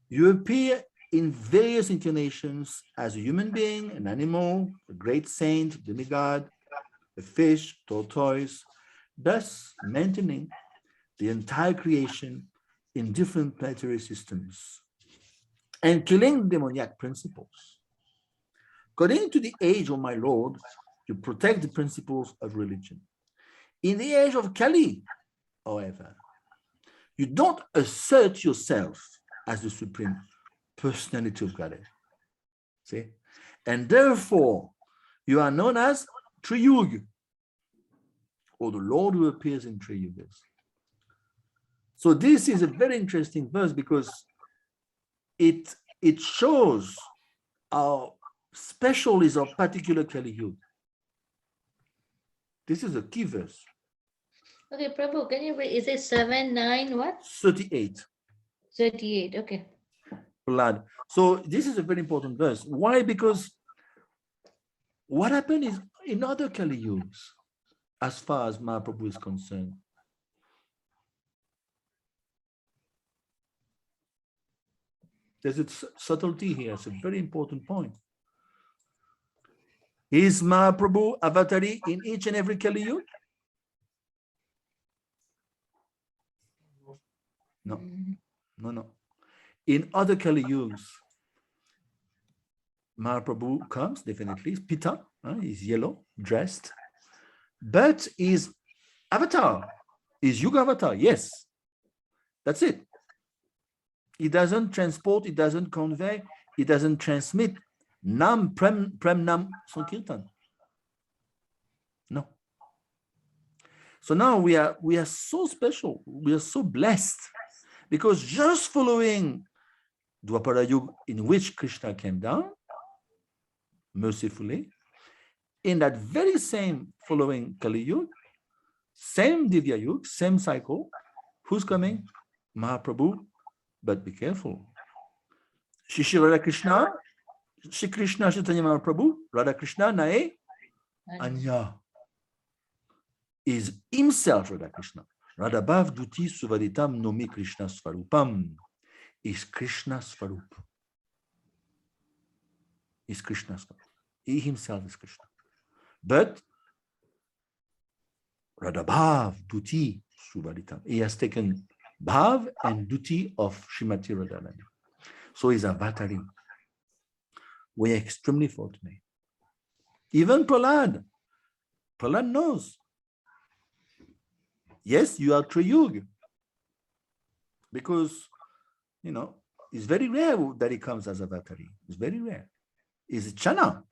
you appear in various incarnations as a human being, an animal, a great saint, demigod, a fish, tortoise, thus maintaining the entire creation in different planetary systems and killing demoniac principles. According to the age of my Lord, you protect the principles of religion. In the age of Kali, however, you don't assert yourself as the supreme personality of Godhead. See? And therefore, you are known as Triyug, or the Lord who appears in Triyugas. So this is a very interesting verse because it shows how special is our particular Kali Yuga. This is a key verse. Okay, Prabhu, can you read? Is it 7, 9, what? 38. 38, okay. Blood. So this is a very important verse. Why? Because what happened is in other Kali Yugas, as far as Mahaprabhu is concerned, there's a subtlety here. It's a very important point. Is Mahaprabhu avatari in each and every Kali Yuga? No, no. In other Kali Yugas, Mahaprabhu comes, definitely, is Pita, he's yellow, dressed, but his avatar is Yuga avatar, yes. That's it. He doesn't transport, he doesn't convey, he doesn't transmit Nam Prem Nam Sankirtan. No. So now we are so special, we are so blessed, because just following Dwapara Yuga, in which Krishna came down, mercifully, in that very same following Kali Yuga, same Divya Yuga, same cycle, who's coming? Mahaprabhu, but be careful. Shri Radha Krishna, Shri Krishna Chaitanya Mahaprabhu, Radha Krishna Nae Anya, is himself Radha Krishna. Radha Bhav Duti Suvaditam Nomi Krishna Svarupam, is Krishna Svarup. Is Krishna Svarup. He himself is Krishna. But Radha Bhav Duti Suvaditam, he has taken Bhav and Duti of Srimati Radharani. So he's avatari. We are extremely fortunate. Even Prahlad knows. Yes, you are Triyug. Because, it's very rare that he comes as avatari. It's very rare. It's Chana.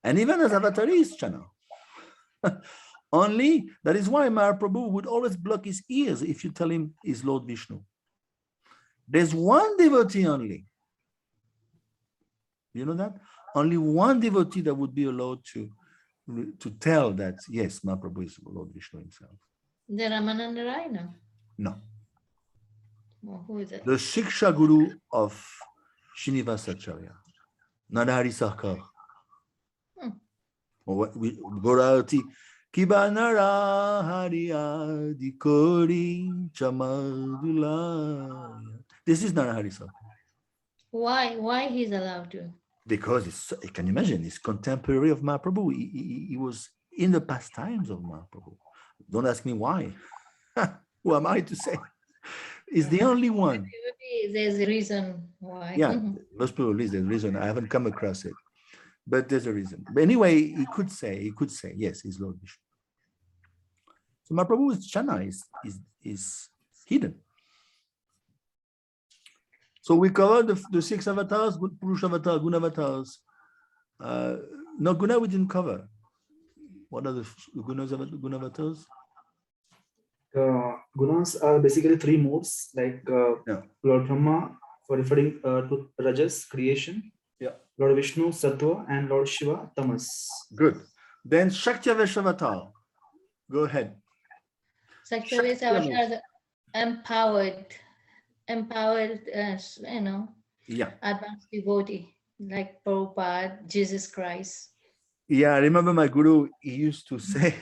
And even as avatari is Chana. Only, that is why Mahaprabhu would always block his ears if you tell him he's Lord Vishnu. There's one devotee only. You know that? Only one devotee that would be allowed to tell that, yes, Mahaprabhu is Lord Vishnu himself. The Ramananda Rai, no? No. Oh, who is it? The Shiksha Guru of Srinivasacharya, Narahari Sarkar. Gorarati Kiba Narahari Adi Kori Chamadulaya. This is Narahari Sarkar. Why he's allowed to? Because you can imagine, he's contemporary of Mahaprabhu. He was in the pastimes of Mahaprabhu. Don't ask me why. Who am I to say? He's the only one. Maybe there's a reason why. Yeah, most probably there's a reason. I haven't come across it, but there's a reason. But anyway, he could say, yes, he's Lord Vishnu. So Mahaprabhu's Chana is hidden. So we covered the 6 avatars, Purusha avatar, Guna avatars. No, Guna we didn't cover. What are the Guna avatars? Gunas are basically 3 modes, like Lord Brahma for referring to Rajas, creation. Yeah. Lord Vishnu, Sattva, and Lord Shiva, Tamas. Good. Then Shakti-avesh avatar. Go ahead. Shakti-avesh avatar are empowered, advanced devotee, like Prabhupada, Jesus Christ. Yeah, I remember my guru, he used to say,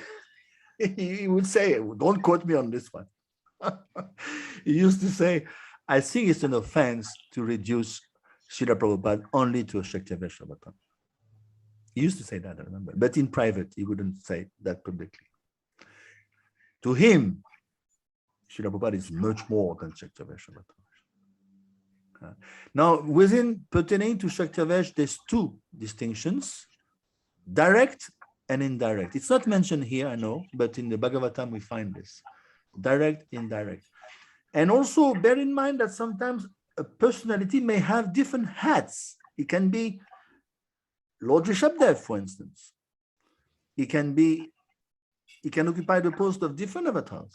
he would say, don't quote me on this one. He used to say, I think it's an offense to reduce Srila Prabhupada only to a Shakti-avesh avatar. He used to say that, I remember, but in private, he wouldn't say that publicly. To him, Srila Prabhupada is much more than Shakti-avesh avatar. Now, pertaining to Shakti-avesh, there's 2 distinctions, direct and indirect. It's not mentioned here, I know, but in the Bhagavatam we find this, direct, indirect. And also bear in mind that sometimes a personality may have different hats. It can be Lord Rishabdev, for instance. He can occupy the post of different avatars.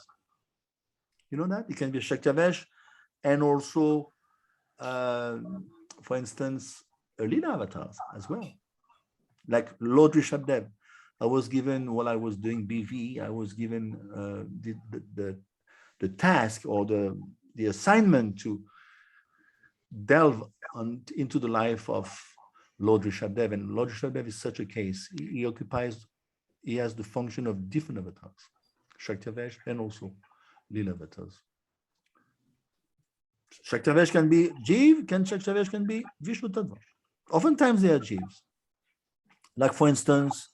You know that? It can be Shakti-avesh and also, for instance, a Leela avatars as well. Like Lord Rishabdev. I was given, while I was doing BV, I was given the task or the assignment to delve into the life of Lord Rishabdev. And Lord Rishabdev is such a case. He has the function of different avatars, Shakti-avesh and also Leela avatars. Shakti-avesh can be Jiv, Shakti-avesh can be Vishnu Tattva. Oftentimes they are Jivs. Like for instance,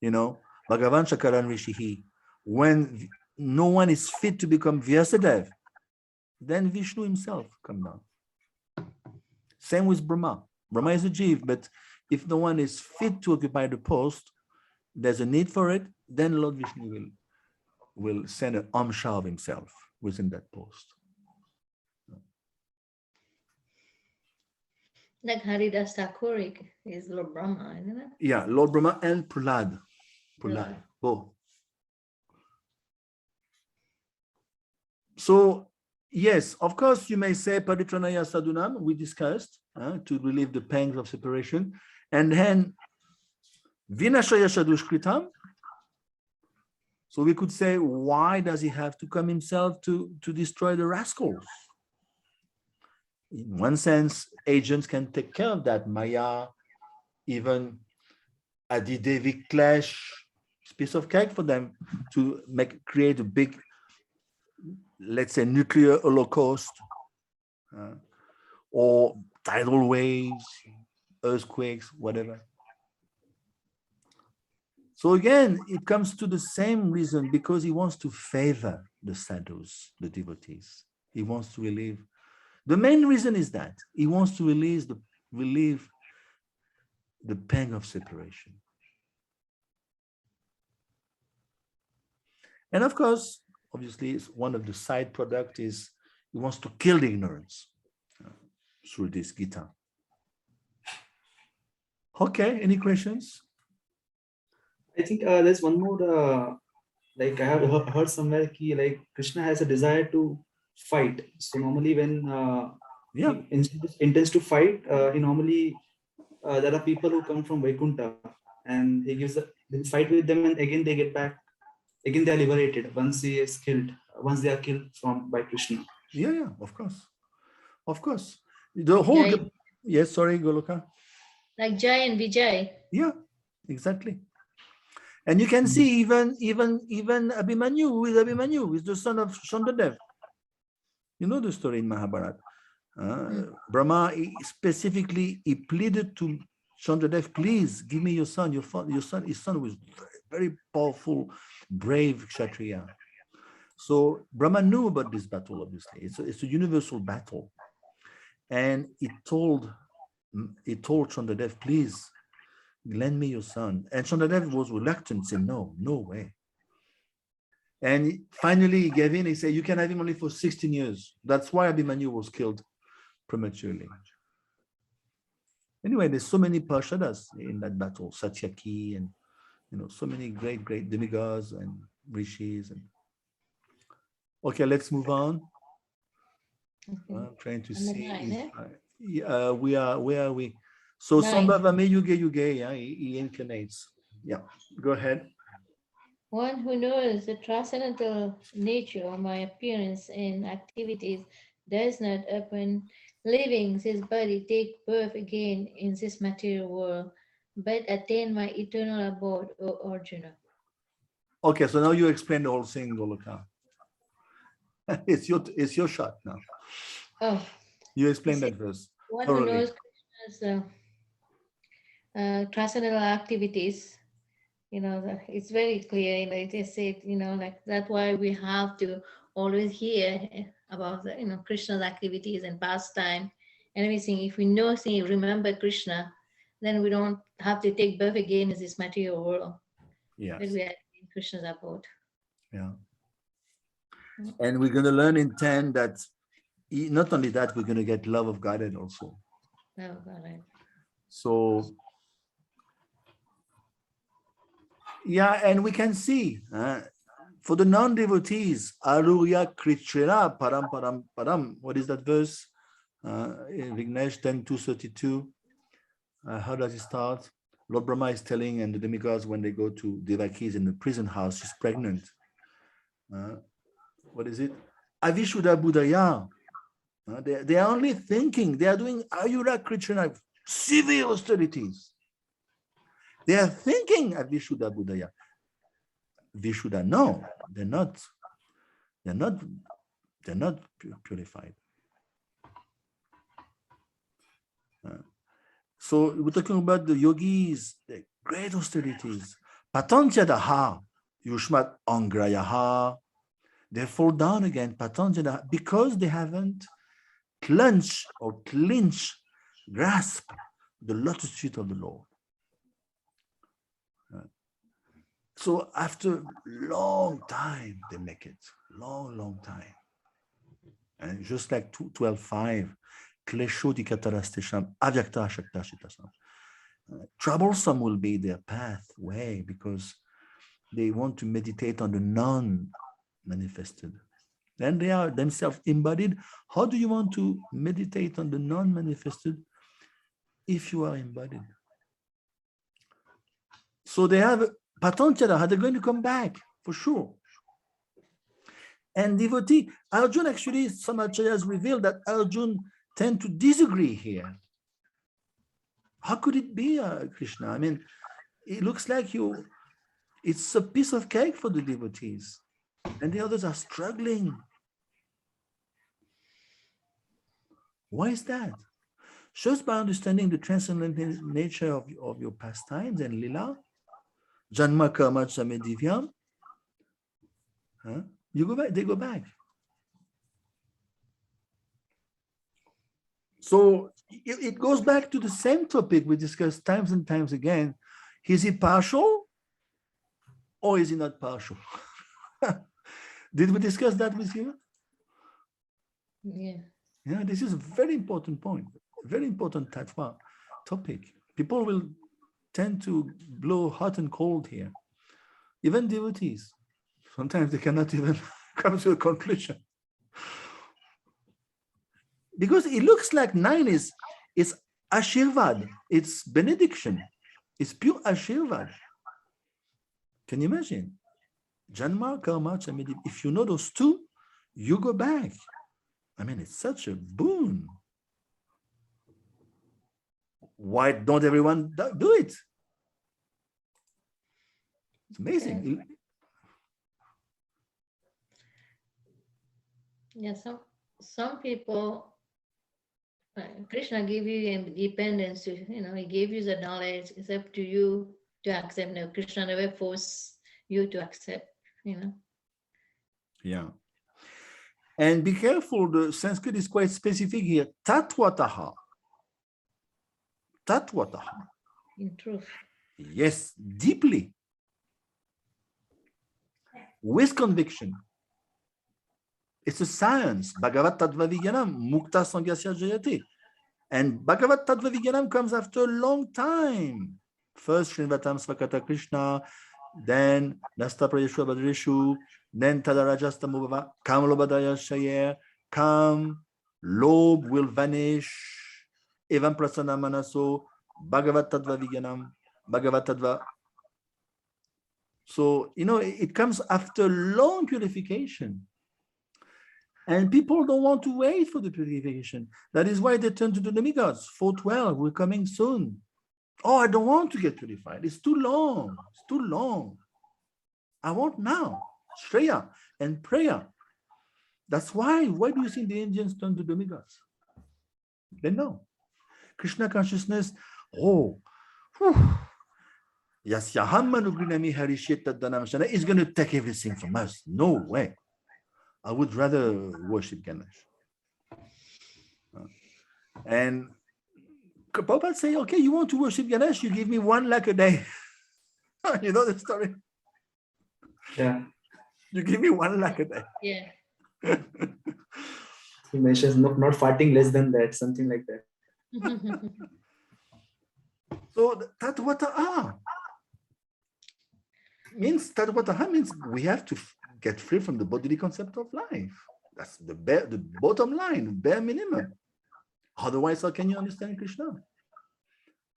Bhagavan Shakaran Rishihi, when no one is fit to become Vyasadev, then Vishnu himself comes down. Same with Brahma. Brahma is a Jiv, but if no one is fit to occupy the post, there's a need for it, then Lord Vishnu will send an Amsha of himself within that post. Like Haridas Thakur is Lord Brahma, isn't it? Yeah, Lord Brahma and Prahlad. Both. So, yes, of course, you may say Paritranaya Sadhunam, we discussed, to relieve the pangs of separation. And then Vinashaya Shadushkritam. So we could say, why does he have to come himself to destroy the rascals? In one sense, agents can take care of that. Maya, even Adidevi clash, piece of cake for them to create a big, let's say, nuclear holocaust, or tidal waves, earthquakes, whatever. So again, it comes to the same reason, because he wants to favor the sadhus, the devotees. He wants to relieve. The main reason is that he wants to relieve the pang of separation. And of course, obviously, one of the side product is he wants to kill the ignorance through this Gita. Okay, any questions? I think there's one more, like I have heard somewhere, like Krishna has a desire to fight. So normally when he intends to fight, he normally, there are people who come from Vaikuntha and he they fight with them, and again they get back. Again, they are liberated once he is killed, once they are killed by Krishna. Yeah, of course. Of course. The whole... Jai. Yes, sorry, Goloka. Like Jai and Vijay. Yeah, exactly. And you can see even Abhimanyu, who is Abhimanyu, is the son of Chandradev. You know the story in Mahabharata. Brahma specifically, he pleaded to Chandradev, please give me your son. His son was very, very powerful, brave Kshatriya. So Brahma knew about this battle, obviously. It's a universal battle. And he told Chandradev, please lend me your son. And Chandradev was reluctant, said, no way. And finally he gave in. He said, you can have him only for 16 years. That's why Abhimanyu was killed prematurely. Anyway, there's so many Parshadas in that battle, Satyaki, and so many great demigods and rishis. And okay, let's move on. Okay. I'm trying to Number see. 9, We are, where are we? So 9. Sambhava Yuge, yeah, he incarnates. Yeah, go ahead. One who knows the transcendental nature of my appearance and activities does not, upon leaving this body, take birth again in this material world, but attain my eternal abode, O Arjuna. Okay, so now you explain the whole thing, Goloka. It's your shot now. Oh, You explain that verse one thoroughly. who knows Krishna's transcendental activities, it's very clear. It is said, like that's why we have to always hear about the, Krishna's activities and pastime and everything. If we know, remember Krishna, then we don't have to take birth again in this material world. Yes. But we are in Krishna's abode. Yeah. And we're going to learn in 10 that not only that, we're going to get love of Godhead also. Love of Godhead. So, yeah, and we can see for the non-devotees, Arurya Krichera Param Param Param. What is that verse? In Vignesh 10:232. How does it start? Lord Brahma is telling, and the demigods, when they go to Devaki's in the prison house, she's pregnant. What is it? Avishuddha Buddhaya. They are only thinking, they are doing Ayura Krishna, severe austerities. They are thinking Avishuddha Buddhaya. Vishuddha, no, they're not purified. So we're talking about the yogis, the great austerities. Patanjadaha, Yushmat Angrayaha. They fall down again, Patanjadaha, because they haven't clench, grasp the lotus feet of the Lord. So after long time, they make it, long time. And just like 12.5, troublesome will be their pathway because they want to meditate on the non-manifested. Then they are themselves embodied. How do you want to meditate on the non-manifested if you are embodied? So they have Patanjala, they're going to come back for sure. And devotee, Arjuna, actually, some acharyas reveal that Arjuna tend to disagree here. How could it be, Krishna? I mean, it looks like it's a piece of cake for the devotees, and the others are struggling. Why is that? Just by understanding the transcendental nature of your pastimes and lila, janma karma chame divyam, you go back, they go back. So it goes back to the same topic we discussed times and times again. Is he partial or is he not partial? Did we discuss that with you? Yeah. Yeah, this is a very important point, very important topic. People will tend to blow hot and cold here. Even devotees, sometimes they cannot even come to a conclusion. Because it looks like 9 is Ashirvad, it's benediction, it's pure Ashirvad. Can you imagine? Janma, karma, chamedi. If you know those two, you go back. I mean, it's such a boon. Why don't everyone do it? It's amazing. Yeah, some people, Krishna gave you independence. He gave you the knowledge. It's up to you to accept. No, Krishna never force you to accept. Yeah. And be careful, the Sanskrit is quite specific here. Tatwataha. Tatwataha. In truth. Yes, deeply. With conviction. It's a science. Bhagavad Tattva Vigyanam, Mukta Sangasya Jayate. And Bhagavad Tattva Vigyanam comes after a long time. First, Srinvatam Svakata Krishna, then Nasta Prayeshwa Badreshu, then Tadarajasta Mubhava, Kam Lobadaya Shayer, Kam, Lob will vanish, Evam Prasana Manaso, Bhagavad Tattva Vigyanam, Bhagavad Tattva. So, it comes after long purification. And people don't want to wait for the purification. That is why they turn to the demigods. 412, we're coming soon. Oh, I don't want to get purified. It's too long. It's too long. I want now. Shreya and prayer. That's why. Why do you think the Indians turn to demigods? They know. Krishna consciousness, is going to take everything from us. No way. I would rather worship Ganesh. And Prabhupada say, okay, you want to worship Ganesh, you give me 1 lakh a day. You know the story? Yeah. You give me 1 lakh a day. Yeah. He mentions not farting less than that, something like that. So Tatwataha means we have to get free from the bodily concept of life. That's the bottom line, bare minimum. Otherwise, how can you understand Krishna?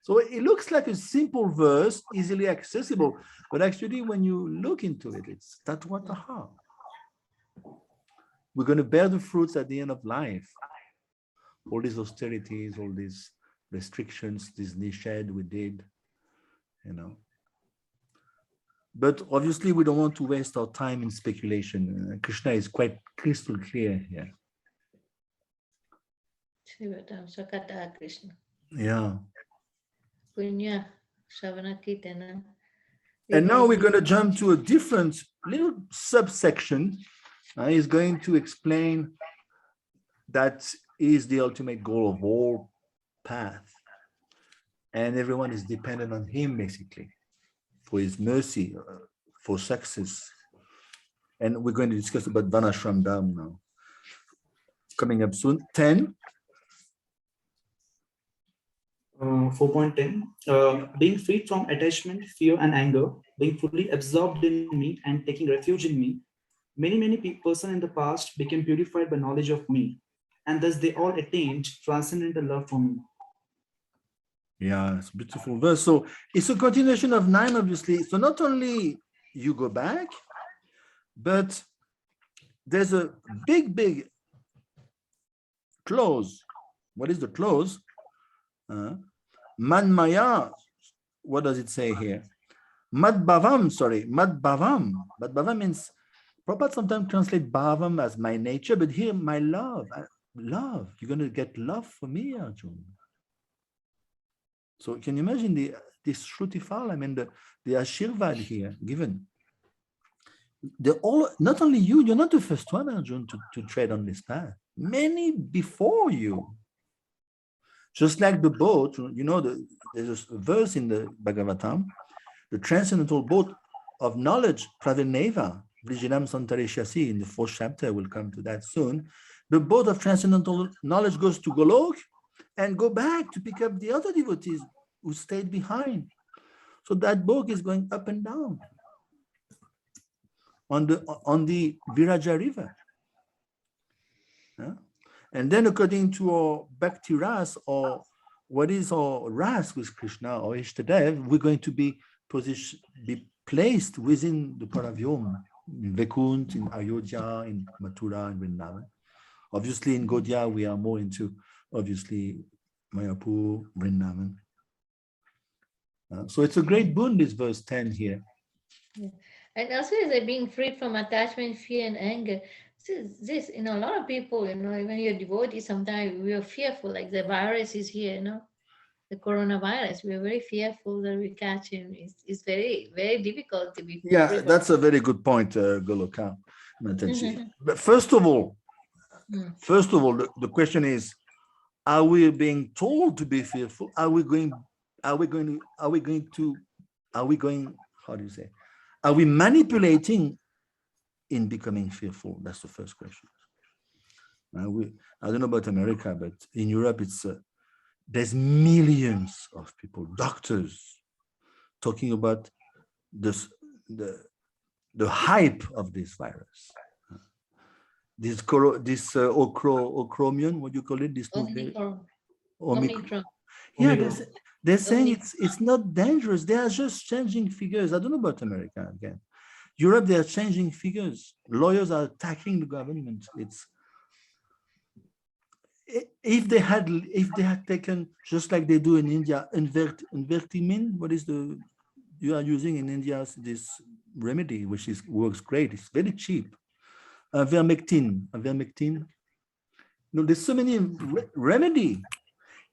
So it looks like a simple verse, easily accessible, but actually when you look into it, it's Tatwataha. We're going to bear the fruits at the end of life. All these austerities, all these restrictions, this nishad we did, But obviously, we don't want to waste our time in speculation. Krishna is quite crystal clear here. Yeah. And now we're going to jump to a different little subsection. He's going to explain that is the ultimate goal of all path. And everyone is dependent on him, basically, for his mercy, for success. And we're going to discuss about Vanashram Dham now. Coming up soon. 10. 4.10. Being freed from attachment, fear, and anger, being fully absorbed in me and taking refuge in me, many persons in the past became purified by knowledge of me, and thus they all attained transcendental love for me. Yeah, it's a beautiful verse. So it's a continuation of 9, obviously. So not only you go back, but there's a big clause. What is the clause? Manmaya, what does it say here? Madbhavam, Madbhavam. Madbhavam means, Prabhupada sometimes translate bhavam as my nature, but here my love. Love. You're going to get love for me, Arjuna. So can you imagine this Shrutifal, the Ashirvad here given? Not only you're not the first one, Arjuna, to tread on this path. Many before you. Just like the boat, there's a verse in the Bhagavatam, the transcendental boat of knowledge, Pravineva, Vrijinam Santareshyasi, in the 4th chapter, we'll come to that soon. The boat of transcendental knowledge goes to Golok and go back to pick up the other devotees who stayed behind. So that boat is going up and down on the Viraja river. Yeah? And then according to our Bhakti Ras, or what is our Ras with Krishna or Ishtadev, we're going to be placed within the Paravyom, in Vaikunt, in Ayodhya, in Mathura, and Vrindavan. Obviously, in Gaudiya, we are more into, obviously, Mayapur, Vrindavan. So it's a great boon, this verse 10 here. Yeah. And also, is it being freed from attachment, fear, and anger? This, a lot of people, when you're devotee, sometimes we are fearful, like the virus is here, the coronavirus. We are very fearful that we catch him. It's very, very difficult to be Yeah, free from that's a very good point, Goloka Mataji. But first of all, the question is, are we being told to be fearful? Are we manipulating in becoming fearful? That's the first question. I don't know about America, but in Europe, there's millions of people, doctors, talking about the hype of this virus. This Ochromion, what do you call it? This Omicron. Yeah, they're saying it's not dangerous. They are just changing figures. I don't know about America again. Europe, they are changing figures. Lawyers are attacking the government. If they had taken, just like they do in India, invertimin, what is you are using in India, this remedy, which works great. It's very cheap. Vermectin. There's so many remedy.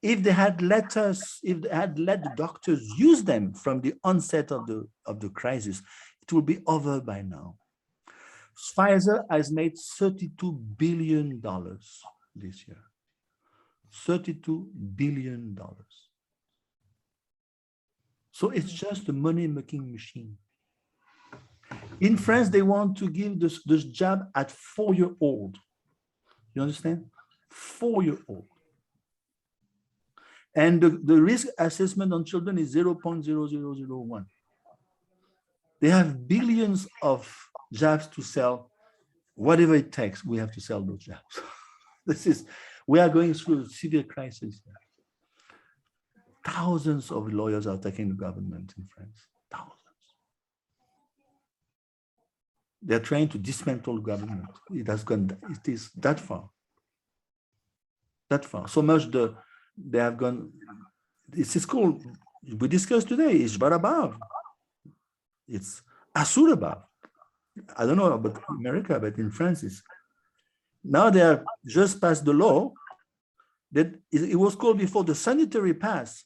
If they had let the doctors use them from the onset of the crisis, it will be over by now. Pfizer has made $32 billion this year. $32 billion. So it's just a money-making machine. In France, they want to give this jab at 4-year-old. You understand? 4-year-old. And the risk assessment on children is 0.0001. They have billions of jabs to sell. Whatever it takes, we have to sell those jabs. We are going through a severe crisis. Thousands of lawyers are attacking the government in France. Thousands. They're trying to dismantle the government. It is that far. That far. So much they have gone. This is called, we discussed today, it's Barabav. It's Asurabav. I don't know about America, but in France, now they have just passed the law that it was called before the sanitary pass.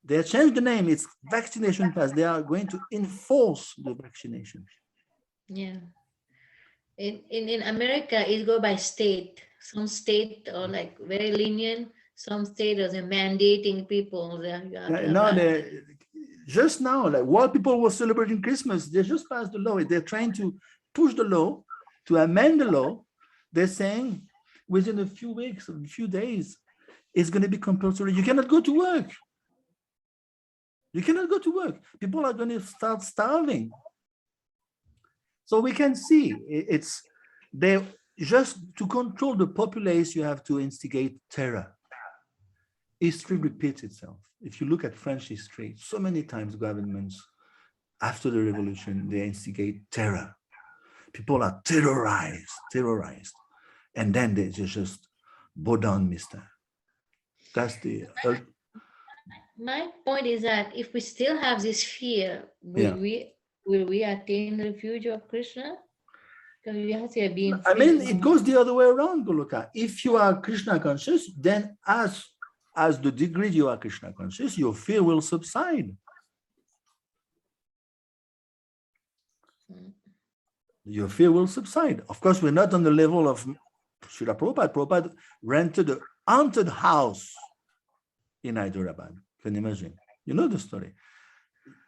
They have changed the name. It's vaccination pass. They are going to enforce the vaccination. Yeah. In America, it go by state. Some state are like very lenient. Some state are mandating people. Just now, like while people were celebrating Christmas, they just passed the law. They're trying to push the law, to amend the law. They're saying within a few weeks, a few days, it's going to be compulsory. You cannot go to work. You cannot go to work. People are going to start starving. So we can see just to control the populace, you have to instigate terror. History repeats itself. If you look at French history, so many times governments, after the revolution, they instigate terror. People are terrorized. And then they just bow down, mister. That's my point is that if we still have this fear, will we attain the refuge of Krishna? Because we have to be it goes the other way around, Goloka. If you are Krishna conscious, then as the degree you are Krishna conscious, your fear will subside. Your fear will subside. Of course, we're not on the level of Srila Prabhupada. Prabhupada rented a haunted house in Hyderabad. Can you imagine? You know the story.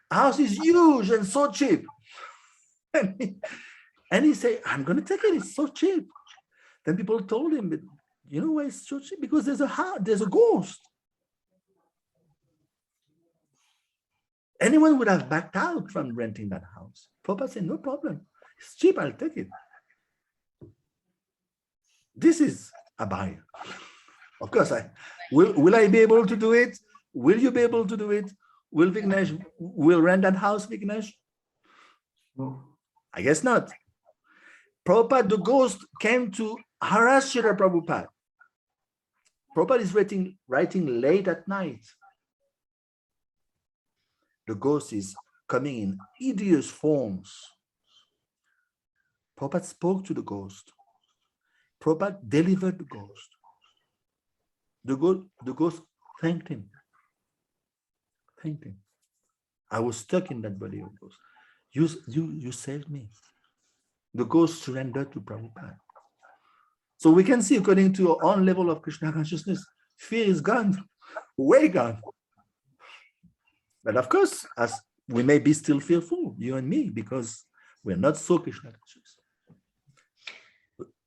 House is huge and so cheap. And he said, I'm going to take it. It's so cheap. Then people told him, but you know why it's so cheap? Because there's a ghost. Anyone would have backed out from renting that house. Prabhupada said, no problem. It's cheap. I'll take it. This is a buyer. Of course, will I be able to do it? Will you be able to do it? Will rent that house, Vignesh? No. I guess not. Prabhupada, the ghost, came to harass Srila Prabhupada. Prabhupada is writing late at night. The ghost is coming in hideous forms. Prabhupada spoke to the ghost. Prabhupada delivered the ghost. The ghost thanked him. Thanked him. I was stuck in that body of ghost. You saved me. The ghost surrendered to Prabhupada. So we can see, according to our own level of Krishna consciousness, fear is gone, way gone. But of course, as we may be still fearful, you and me, because we're not so Krishna conscious.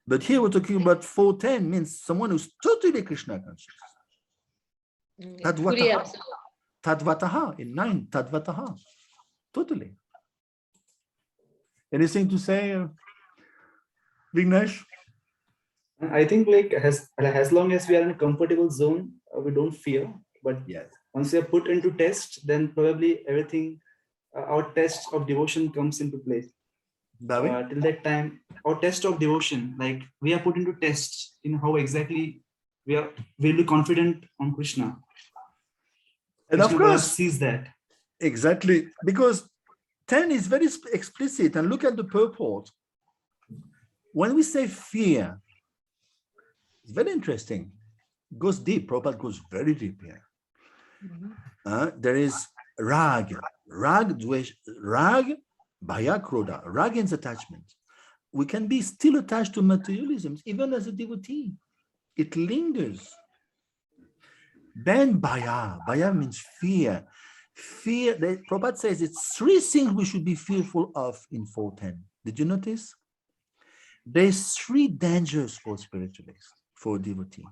But here we're talking about 410 means someone who's totally Krishna conscious. Tadvataha, in 9, Tadvataha, totally. Anything to say, Vignesh? I think like as long as we are in a comfortable zone, we don't fear. But Yes. once we are put into test, then probably everything, our test of devotion comes into play. Till that time, our test of devotion, like we are put into test in how exactly we are really confident on Krishna. And Krishna of course, sees that. Exactly, because 10 is very explicit, and look at the purport. When we say fear, it's very interesting. It goes deep. Prabhupada goes very deep here. There is rag, dvesh, rag, bhaya, krodha. Rag is attachment. We can be still attached to materialism, even as a devotee. It lingers. Then bhaya means fear. Fear, Prabhupada says it's 3 things we should be fearful of in 410. Did you notice? There's 3 dangers for spiritualists, for a devotee.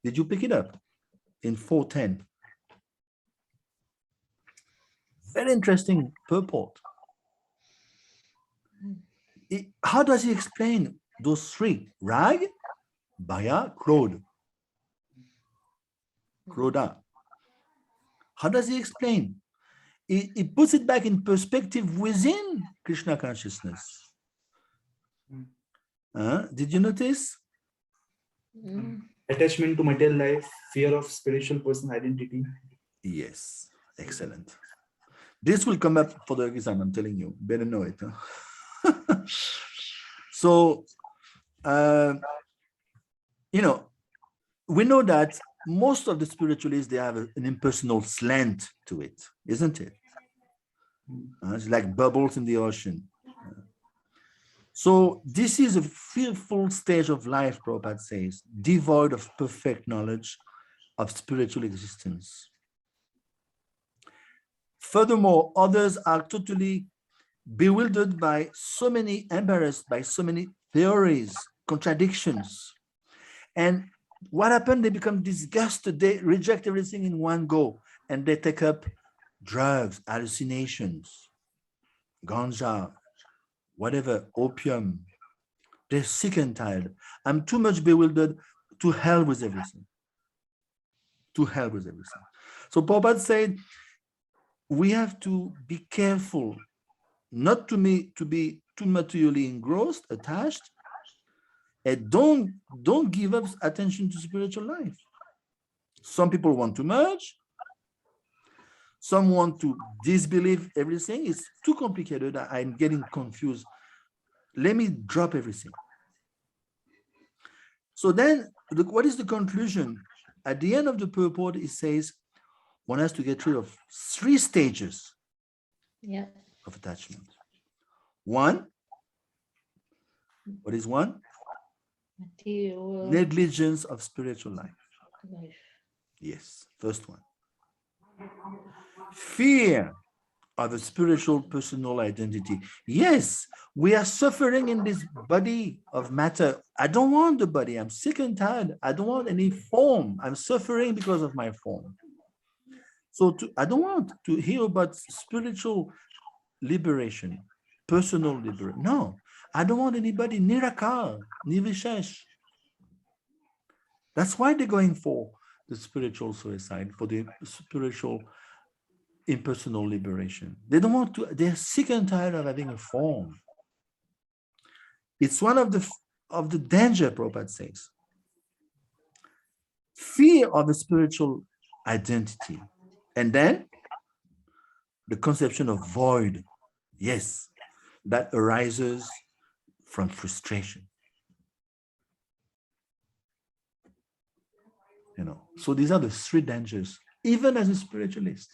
Did you pick it up in 410? Very interesting purport. How does he explain those 3? Rag, bhaya, krodha. How does he explain? He puts it back in perspective within Krishna consciousness. Did you notice? Attachment to material life, fear of spiritual personal identity. Yes, excellent. This will come up for the exam, I'm telling you. Better know it. Huh? So, we know that most of the spiritualists, they have an impersonal slant to it, isn't it? It's like bubbles in the ocean. So this is a fearful stage of life, Prabhupada says, devoid of perfect knowledge of spiritual existence. Furthermore, others are totally bewildered by so many, embarrassed by so many theories, contradictions. And what happened? They become disgusted. They reject everything in one go, and they take up drugs, hallucinations, ganja, whatever, opium. They're sick and tired. I'm too much bewildered. To hell with everything. To hell with everything. So Prabhupada said, we have to be careful not to be too materially engrossed, attached, and don't give up attention to spiritual life. Some people want to merge. Some want to disbelieve everything. It's too complicated. I'm getting confused. Let me drop everything. So then, what is the conclusion? At the end of the purport, it says, one has to get rid of 3 stages of attachment. 1, what is 1? Material. Negligence of spiritual life. Yes, first one. Fear of a spiritual personal identity. Yes, we are suffering in this body of matter. I don't want the body. I'm sick and tired. I don't want any form. I'm suffering because of my form. So I don't want to hear about spiritual liberation, personal liberation. No, I don't want anybody nirakar, nirvishesh. That's why they're going for the spiritual suicide, for the spiritual impersonal liberation. They don't want to, they're sick and tired of having a form. It's one of the of the danger, Prabhupada says. Fear of a spiritual identity. And then the conception of void, yes, that arises from frustration. You know, so these are the three dangers, even as a spiritualist.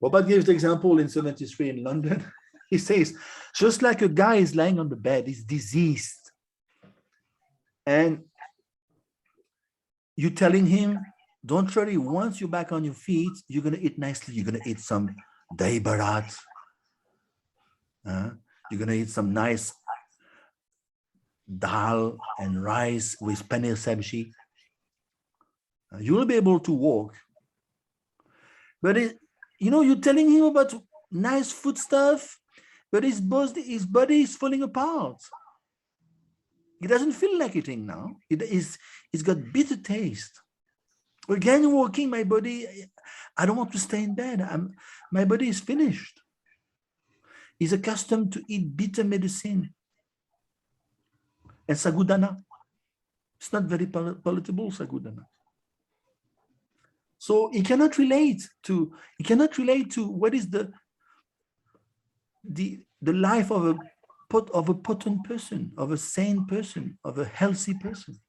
Prabhupada gives the example in 73 in London. He says, just like a guy is lying on the bed, he's diseased, and you're telling him, don't worry, once you're back on your feet, you're going to eat nicely. You're going to eat some dahi barat. You're going to eat some nice dal and rice with paneer sabji. You will be able to walk. But, you're telling him about nice food stuff, but his body is falling apart. He doesn't feel like eating now. It's got bitter taste. Again, walking, my body, I don't want to stay in bed. My body is finished. He's accustomed to eat bitter medicine and sagudana. It's not very palatable, sagudana. So he cannot relate to what is the life of a potent person, of a sane person, of a healthy person.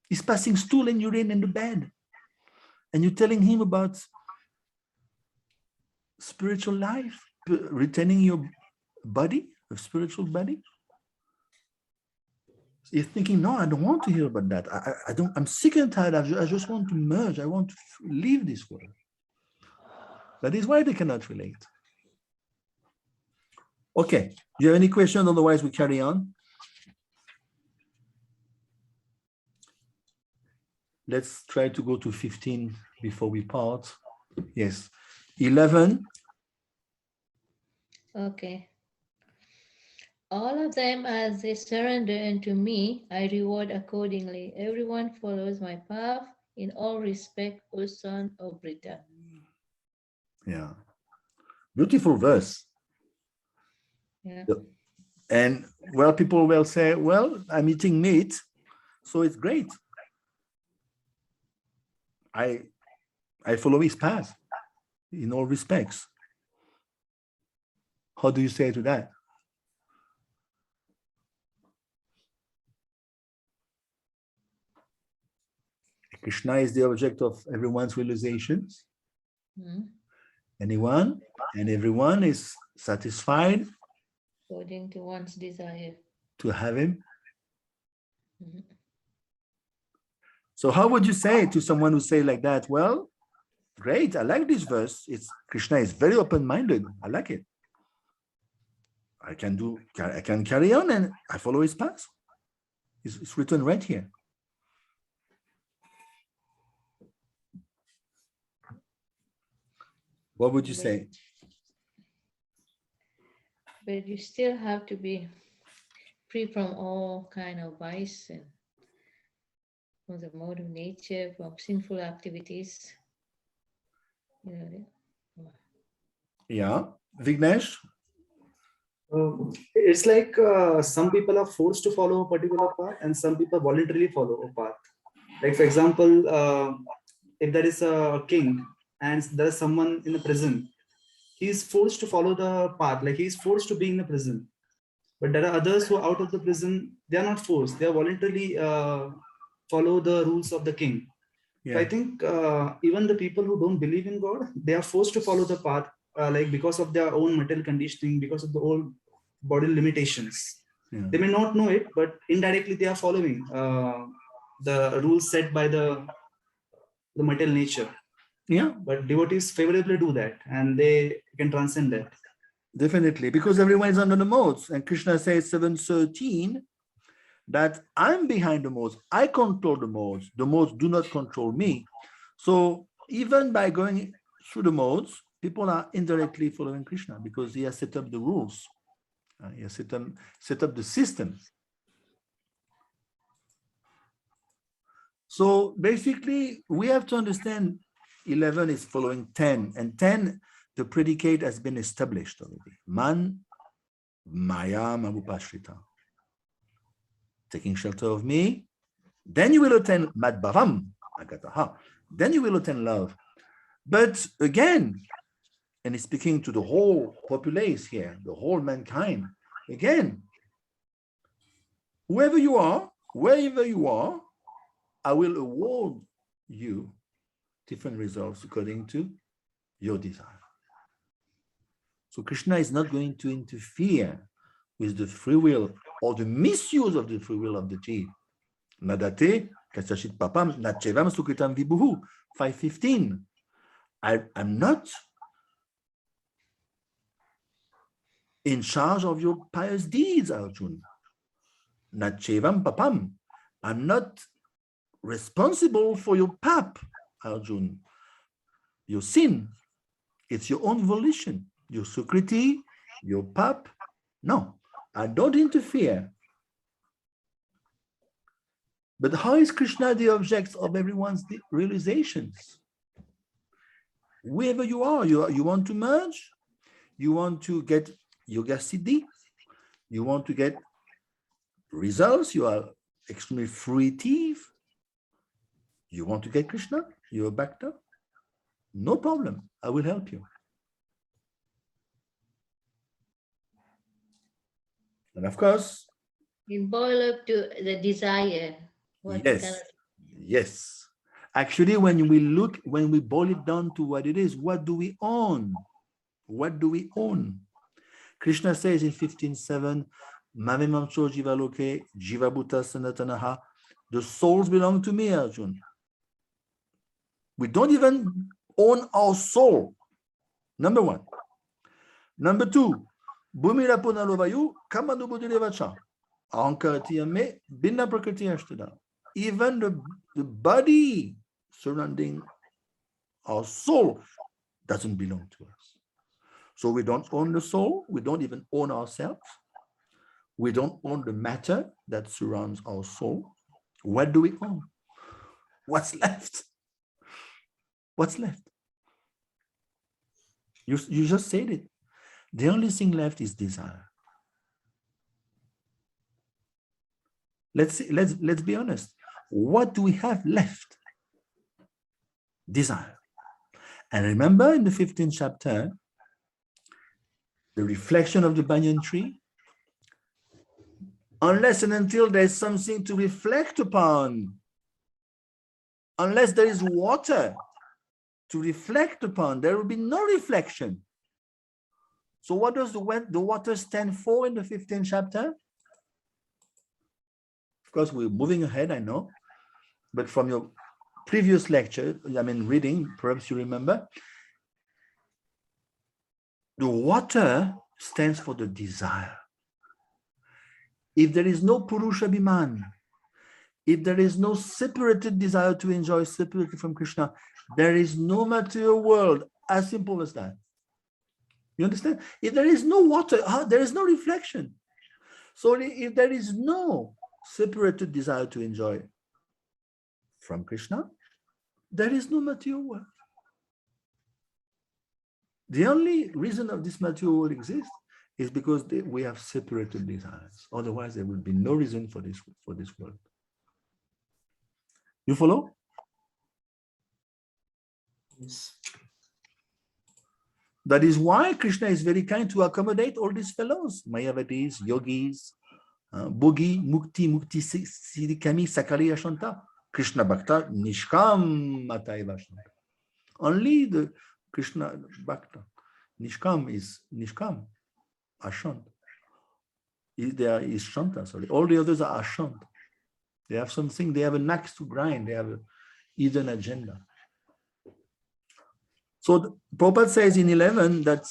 He's passing stool and urine in the bed. And you're telling him about spiritual life, retaining your body, a spiritual body. He's thinking, no, I don't want to hear about that. I'm sick and tired. I just want to merge. I want to leave this world. That is why they cannot relate. Okay, do you have any questions? Otherwise, we carry on. Let's try to go to 15 before we part. Yes, 11. Okay. All of them, as they surrender unto me, I reward accordingly. Everyone follows my path in all respect, O son of Brita. Yeah, beautiful verse. Yeah. And well, people will say, well, I'm eating meat, so it's great. I follow his path in all respects. How do you say to that? Krishna is the object of everyone's realizations. Mm-hmm. Anyone and everyone is satisfied According to one's desire. to have him. Mm-hmm. So how would you say to someone who say like that, well, great, I like this verse. Krishna is very open-minded. I like it. I can carry on and I follow his path. It's written right here. What would you say? But you still have to be free from all kind of vice and from the mode of nature, from sinful activities. Yeah, Vignesh? It's like some people are forced to follow a particular path and some people voluntarily follow a path. Like, for example, if there is a king and there is someone in the prison, he is forced to follow the path, like he is forced to be in the prison. But there are others who are out of the prison, they are not forced, they are voluntarily follow the rules of the king. Yeah. So I think even the people who don't believe in God, they are forced to follow the path, like because of their own material conditioning, because of the old body limitations. Yeah. They may not know it, but indirectly they are following the rules set by the material nature. Yeah, but devotees favorably do that and they can transcend that. Definitely, because everyone is under the modes. And Krishna says 7:13 that I'm behind the modes. I control the modes. The modes do not control me. So even by going through the modes, people are indirectly following Krishna because he has set up the rules. He has set up the system. So basically, we have to understand 11 is following 10, and 10, the predicate has been established already. Man Maya Magupashrita. Taking shelter of me, then you will attain Madbhavam Agataha. Then you will attain love. But again, and he's speaking to the whole populace here, the whole mankind. Again, whoever you are, wherever you are, I will award you different results according to your desire. So Krishna is not going to interfere with the free will or the misuse of the free will of the jiva. Nadate kasashit papam nachevam sukritam vibuhu 5:15. I'm not in charge of your pious deeds, Arjuna. Nachevam papam. I'm not responsible for your pap, Arjuna. Your sin. It's your own volition. Your sukriti, your pap. No, I don't interfere. But how is Krishna the object of everyone's realizations? Wherever you are, you want to merge, you want to get yoga siddhi, you want to get results, you are extremely fruitive, you want to get Krishna, you're a bhakta, no problem, I will help you. And of course, we boil up to the desire. Yes. Actually, when we boil it down to what it is, what do we own? What do we own? Krishna says in 15:7, Mavemamcho jivaloke jivabhuta sanatanaha. The souls belong to me, Arjuna. We don't even own our soul. Number one. Number two, bhumira punalovayu kamanubudilevacha. Ahankaratiyame binna prakriti ashtada. Even the body surrounding our soul doesn't belong to us. So we don't own the soul. We don't even own ourselves. We don't own the matter that surrounds our soul. What do we own? What's left? What's left? You just said it. The only thing left is desire. Let's be honest. What do we have left? Desire. And remember in the 15th chapter, the reflection of the banyan tree, unless and until there's something to reflect upon, unless there is water to reflect upon, there will be no reflection. So what does the water stand for in the 15th chapter? Of course, we're moving ahead, I know, but from your previous lecture, reading, perhaps you remember, the water stands for the desire. If there is no Purusha Bhiman, if there is no separated desire to enjoy separately from Krishna, there is no material world, as simple as that. You understand? If there is no water, there is no reflection. So if there is no separated desire to enjoy from Krishna, there is no material world. The only reason of this material world exists is because we have separated desires. Otherwise, there will be no reason for this world. You follow? Yes. That is why Krishna is very kind to accommodate all these fellows, Mayavadis, yogis, Bhogi, Mukti, Siddhikami, Sakali, Ashanta, Krishna Bhakta, Nishkam Mataiva Shanta. Only the Krishna Bhakta, Nishkam is Nishkam, Ashant. There is Shanta, sorry. All the others are Ashant. They have something, they have an axe to grind, they have a hidden agenda. So Prabhupada says in 11 that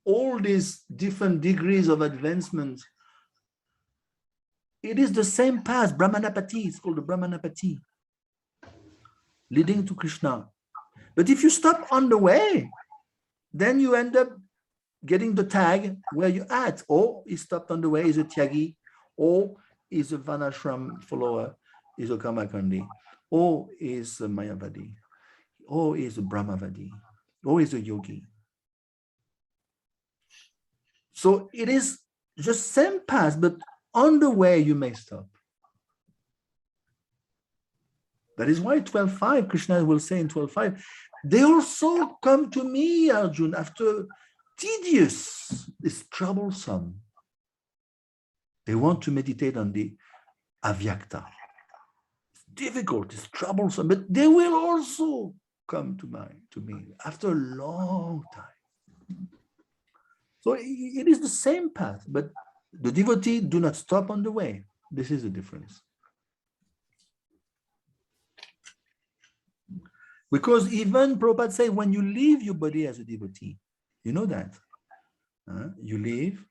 all these different degrees of advancement, it is the same path, Brahmanapati, it's called the Brahmanapati, leading to Krishna. But if you stop on the way, then you end up getting the tag where you're at, or he stopped on the way, is a Tyagi, or is a Vanashram follower, is a Kamakandi, or is a Mayavadi. or is a Brahmavadi, or is a yogi. So it is just same path, but on the way you may stop. That is why 12.5, Krishna will say in 12.5, they also come to me, Arjun, after tedious, it's troublesome. They want to meditate on the avyakta. It's difficult, it's troublesome, but they will also come to me after a long time. So it is the same path, but the devotee do not stop on the way. This is the difference. Because even Prabhupada say, when you leave your body as a devotee, you know that. You leave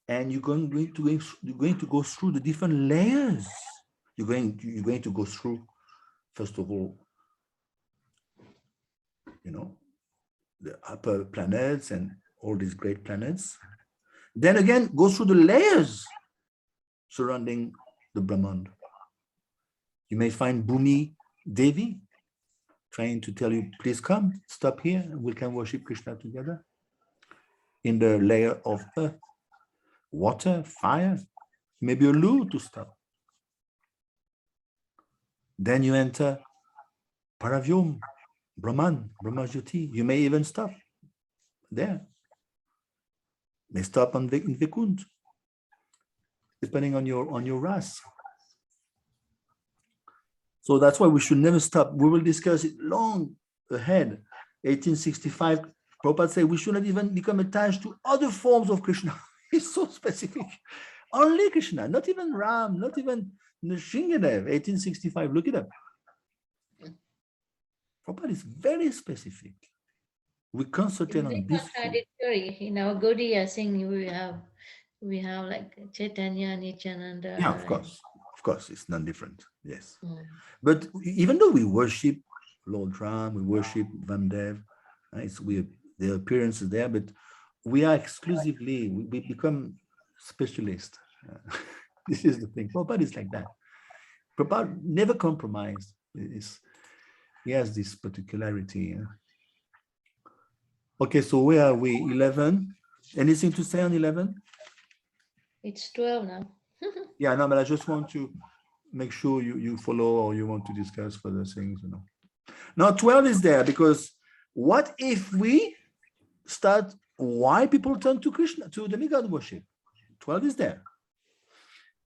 and you're going to go through the different layers. You're going to go through, first of all, the upper planets and all these great planets. Then again, go through the layers surrounding the Brahman. You may find Bhumi Devi trying to tell you, please come, stop here, and we can worship Krishna together. In the layer of earth, water, fire, maybe a lure to stop. Then you enter Paravyom, Brahman, Brahmajyoti. You may even stop there. May stop in Vikund, depending on your ras. So that's why we should never stop. We will discuss it long ahead. 1865, Prabhupada said we should not even become attached to other forms of Krishna. It's so specific. Only Krishna, not even Ram, not even Nrsimhadev. 1865, look it up. Prabhupada is very specific. We concentrate on this. Contradictory. In our Gaudiya sing, we have like Chaitanya, Nityananda. Yeah, of course, it's not different. Yes, but even though we worship Lord Ram, we worship Vamdev, the appearance is there, but we are exclusively, we become specialists. This is the thing. Prabhupada is like that. Prabhupada never compromised. He has this particularity. Okay, so where are we? 11. Anything to say on 11? It's 12 now. Yeah, no, but I just want to make sure you follow, or you want to discuss further things, Now 12 is there because what if we start why people turn to Krishna, to demigod worship? 12 is there.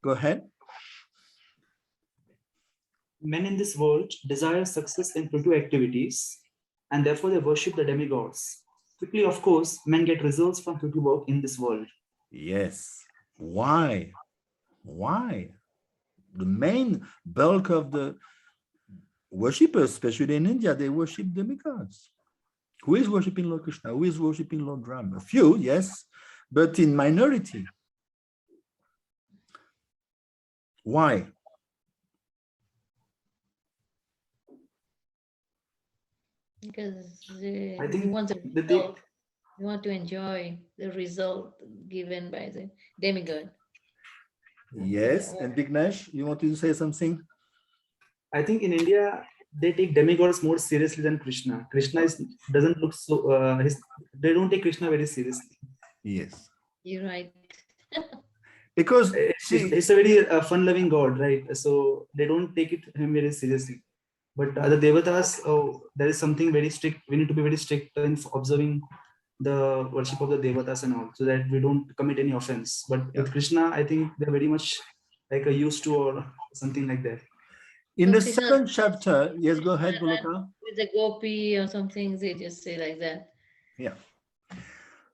Go ahead. Men in this world desire success in pursuit activities, and therefore they worship the demigods. Quickly, of course, men get results from pursuit work in this world. Yes. Why? The main bulk of the worshippers, especially in India, they worship demigods. Who is worshiping Lord Krishna? Who is worshiping Lord Ram? A few, yes, but in minority. Why? Because they I think want to enjoy the result given by the demigod. Yes, and Vignesh, you want to say something? I think in India, they take demigods more seriously than Krishna. Krishna doesn't look so, they don't take Krishna very seriously. Yes. You're right. Because he's a very fun-loving God, right? So they don't take him very seriously. But the Devatas, there is something very strict. We need to be very strict in observing the worship of the Devatas and all, so that we don't commit any offense. But with Krishna, I think they're very much like a used to or something like that. In the second chapter, yes, go ahead, Goloka. With the gopi or something, they just say like that. Yeah.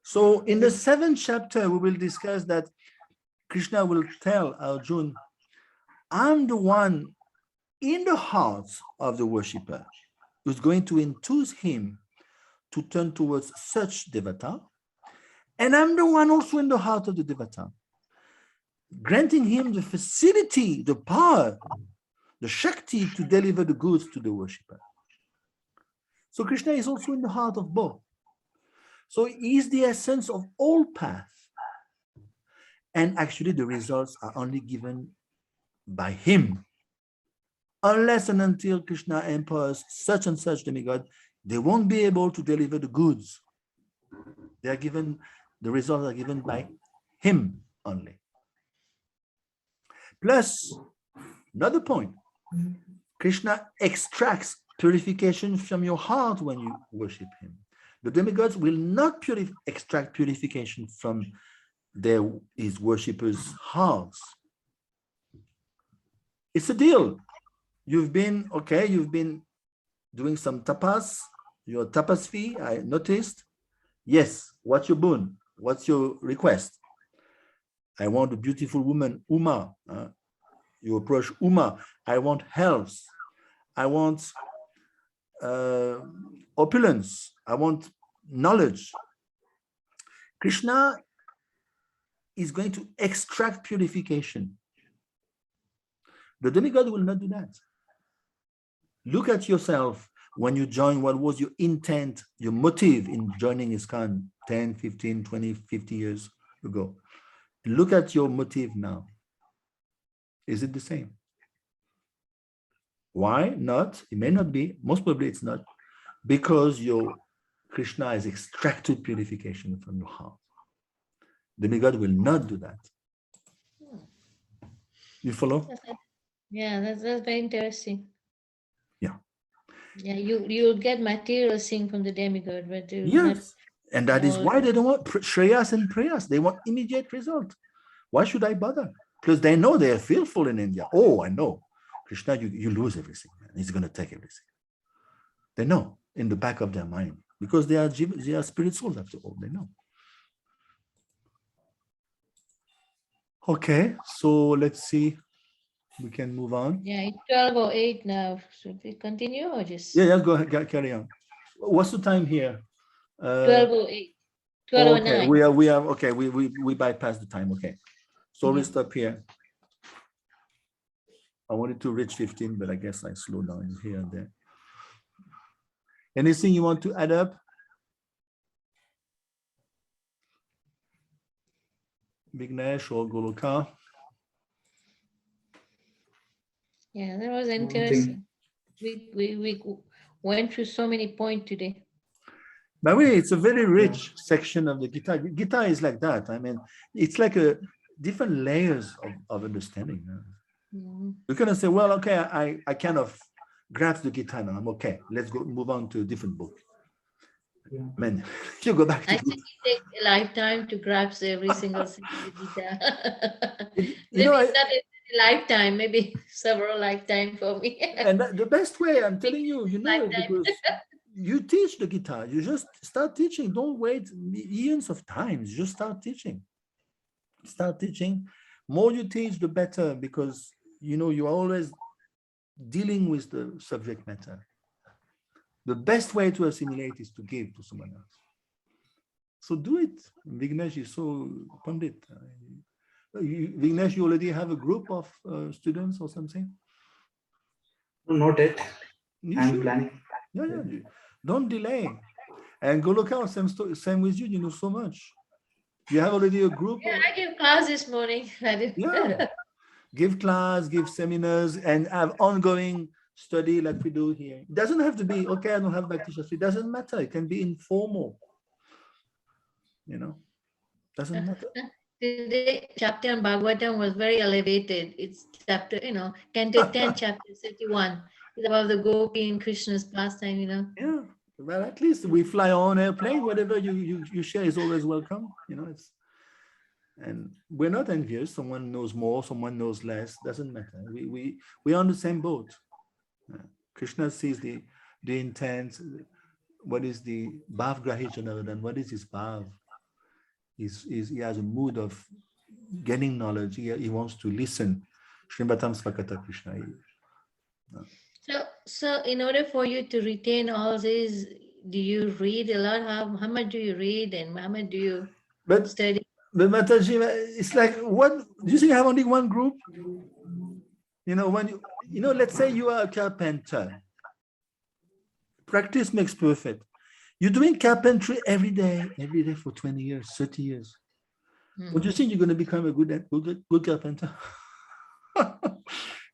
So in the 7th chapter, we will discuss that Krishna will tell Arjuna, I'm the one in the heart of the worshipper who's going to enthuse him to turn towards such devata. And I'm the one also in the heart of the devata, granting him the facility, the power, the Shakti to deliver the goods to the worshipper. So Krishna is also in the heart of both. So he is the essence of all paths. And actually the results are only given by him. unless and until Krishna empowers such and such demigod, they won't be able to deliver the goods. They are given, the results are given by him only. Plus, another point, Krishna extracts purification from your heart when you worship him. The demigods will not extract purification from his worshippers' hearts. It's a deal. You've been doing some tapas, your tapas fee, I noticed. Yes, what's your boon? What's your request? I want a beautiful woman, Uma. You approach Uma. I want health. I want opulence. I want knowledge. Krishna is going to extract purification. The demigod will not do that. Look at yourself when you join. What was your intent, your motive in joining ISKCON 10, 15, 20, 50 years ago? Look at your motive now. Is it the same? Why not? It may not be. Most probably it's not. Because your Krishna has extracted purification from your heart. Demigod will not do that. You follow? Yeah, that's very interesting. Yeah. Yeah, you'll get material thing from the demigod, but yes. And that is why they don't want Shreyas and Prayas. They want immediate result. Why should I bother? Because they know they are fearful in India. Oh, I know. Krishna, you lose everything, man. He's going to take everything. They know in the back of their mind. Because they are spirit souls after all. They know. Okay, so let's see. We can move on. Yeah, it's 12:08 now. Should we continue or just? Yeah, go ahead, carry on. What's the time here? 12:08. 12:09. Okay, we bypassed the time. Okay, so we'll stop here. I wanted to reach 15, but I guess I slow down here and there. Anything you want to add up? Vignesh or Goloka? Yeah, that was interesting. We went through so many points today. By the way, it's a very rich section of the Gita. Gita is like that. I mean, it's like a different layers of understanding. You cannot say, well, okay, I kind of grasp the Gita now. I'm okay. Let's go move on to a different book. Yeah. Man, you go back to I think it takes a lifetime to grasp every single thing in the Gita. Maybe not a lifetime, maybe several lifetimes for me. And the best way, I'm telling you, you know it, because you teach the Gita. You just start teaching. Don't wait years of times. Just start teaching. Start teaching. More you teach, the better, because you are always dealing with the subject matter. The best way to assimilate is to give to someone else. So do it. Vignesh is so pundit. Vignesh, you already have a group of students or something? Not yet. I'm planning. Yeah. Don't delay. And Goloka, same with you. You know so much. You have already a group. Yeah, I gave class this morning. Yeah. Give class, give seminars, and have ongoing study like we do here. It doesn't have to be, okay, I don't have Bhakti Shastri. It doesn't matter. It can be informal. Doesn't matter. Today, chapter on Bhagavatam was very elevated. It's chapter, Canto 10, chapter 31. It's about the Gopi in Krishna's pastime, Yeah, well, at least we fly on airplane. Whatever you share is always welcome. And we're not envious. Someone knows more, someone knows less. Doesn't matter. We're on the same boat. Krishna sees the intent. What is the bhav grahi janardhan? What is his bhav? He has a mood of getting knowledge. He wants to listen. Shrimatam Svakata Krishna. So in order for you to retain all this, do you read a lot? How much do you read and how much do you study? But Mataji, it's like, what do you think I have only one group? When let's say you are a carpenter. Practice makes perfect. You're doing carpentry every day for 20 years, 30 years. Would you think you're going to become a good carpenter?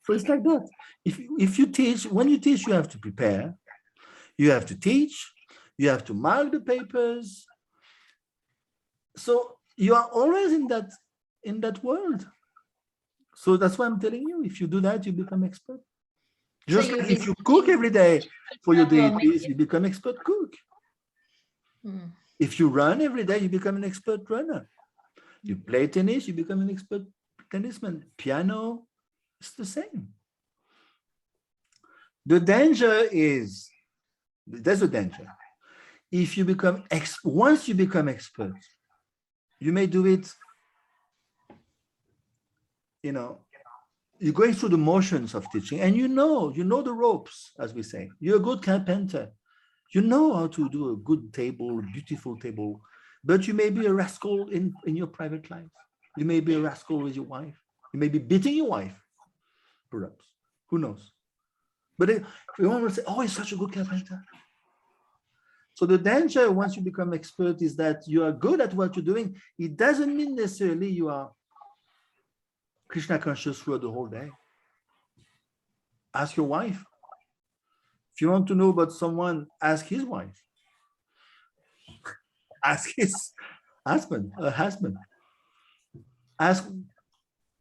So it's like that. If you teach, when you teach, you have to prepare, you have to teach, you have to mark the papers. So you are always in that world. So that's why I'm telling you, if you do that, you become expert. Just like if you cook every day for your deities, you become expert cook. If you run every day, you become an expert runner. You play tennis, you become an expert tennisman. Piano, it's the same. The danger is, there's a danger. If you become once you become expert, you may do it, you're going through the motions of teaching, and you know the ropes, as we say. You're a good carpenter. You know how to do a good table, a beautiful table, but you may be a rascal in your private life. You may be a rascal with your wife. You may be beating your wife, perhaps. Who knows? But if you want to say, oh, he's such a good carpenter. So the danger once you become expert is that you are good at what you're doing. It doesn't mean necessarily you are Krishna conscious throughout the whole day. Ask your wife. If you want to know about someone, ask his wife. Ask his husband, her husband. Ask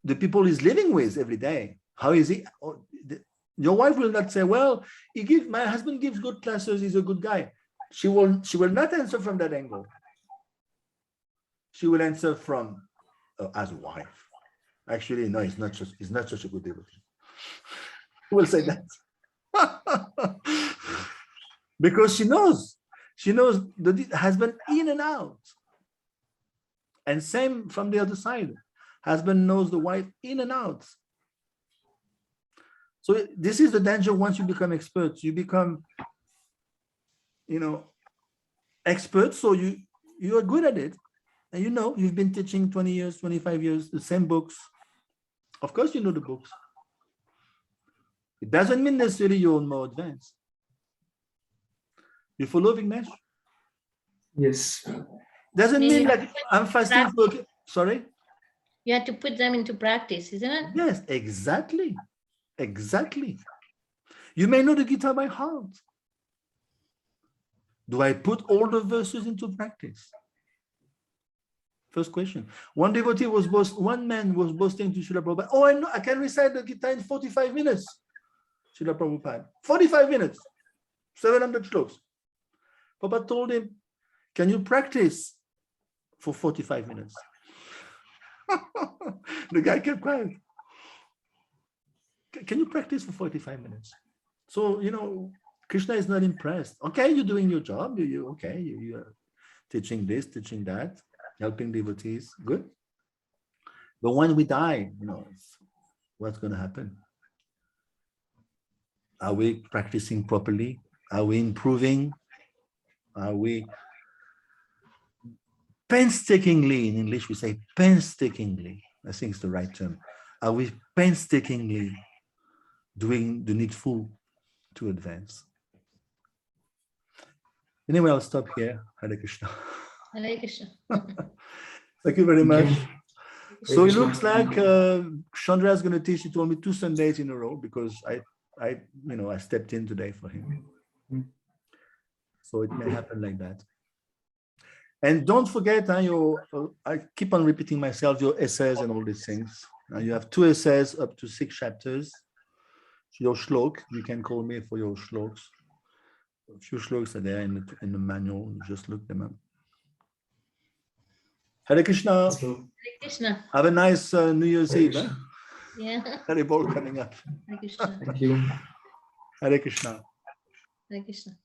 the people he's living with every day. How is he? Your wife will not say, well, my husband gives good classes, he's a good guy. She will not answer from that angle. She will answer from as a wife. Actually, no, he's not such a good devotee. She will say that. Because she knows the husband in and out. And same from the other side. Husband knows the wife in and out. So this is the danger once you become experts. You become, expert, so you are good at it. And you've been teaching 20 years, 25 years, the same books. Of course you know the books. It doesn't mean necessarily you're more advanced. You follow, Vignesh? Yes. Doesn't mean that I'm fasting for... Sorry? You have to put them into practice, isn't it? Yes, exactly. Exactly. You may know the Gita by heart. Do I put all the verses into practice? First question. One man was boasting to Srila Prabhupada, oh, I know, I can recite the Gita in 45 minutes. Srila Prabhupada, 45 minutes, 700 slokas. Prabhupada told him, can you practice for 45 minutes? The guy kept quiet. Can you practice for 45 minutes? So, Krishna is not impressed. Okay, you're doing your job. You are teaching this, teaching that, helping devotees. Good. But when we die, what's going to happen? Are we practicing properly? Are we improving? Are we painstakingly, in English we say painstakingly, I think it's the right term. Are we painstakingly doing the needful to advance? Anyway, I'll stop here. Hare Krishna. Hare Krishna. Thank you very much. So it Krishna. looks like Chandra is going to teach. He told me 2 Sundays in a row because I stepped in today for him. So it may happen like that. And don't forget, I keep on repeating myself, your essays and all these things. You have 2 essays up to 6 chapters. Your shlok, you can call me for your shloks. A few shloks are there in the manual. Just look them up. Hare Krishna. Hare Krishna. Have a nice New Year's Eve. Krishna. Yeah. Hare Bol coming up. Hare Krishna. Thank you. Hare Krishna. Hare Krishna.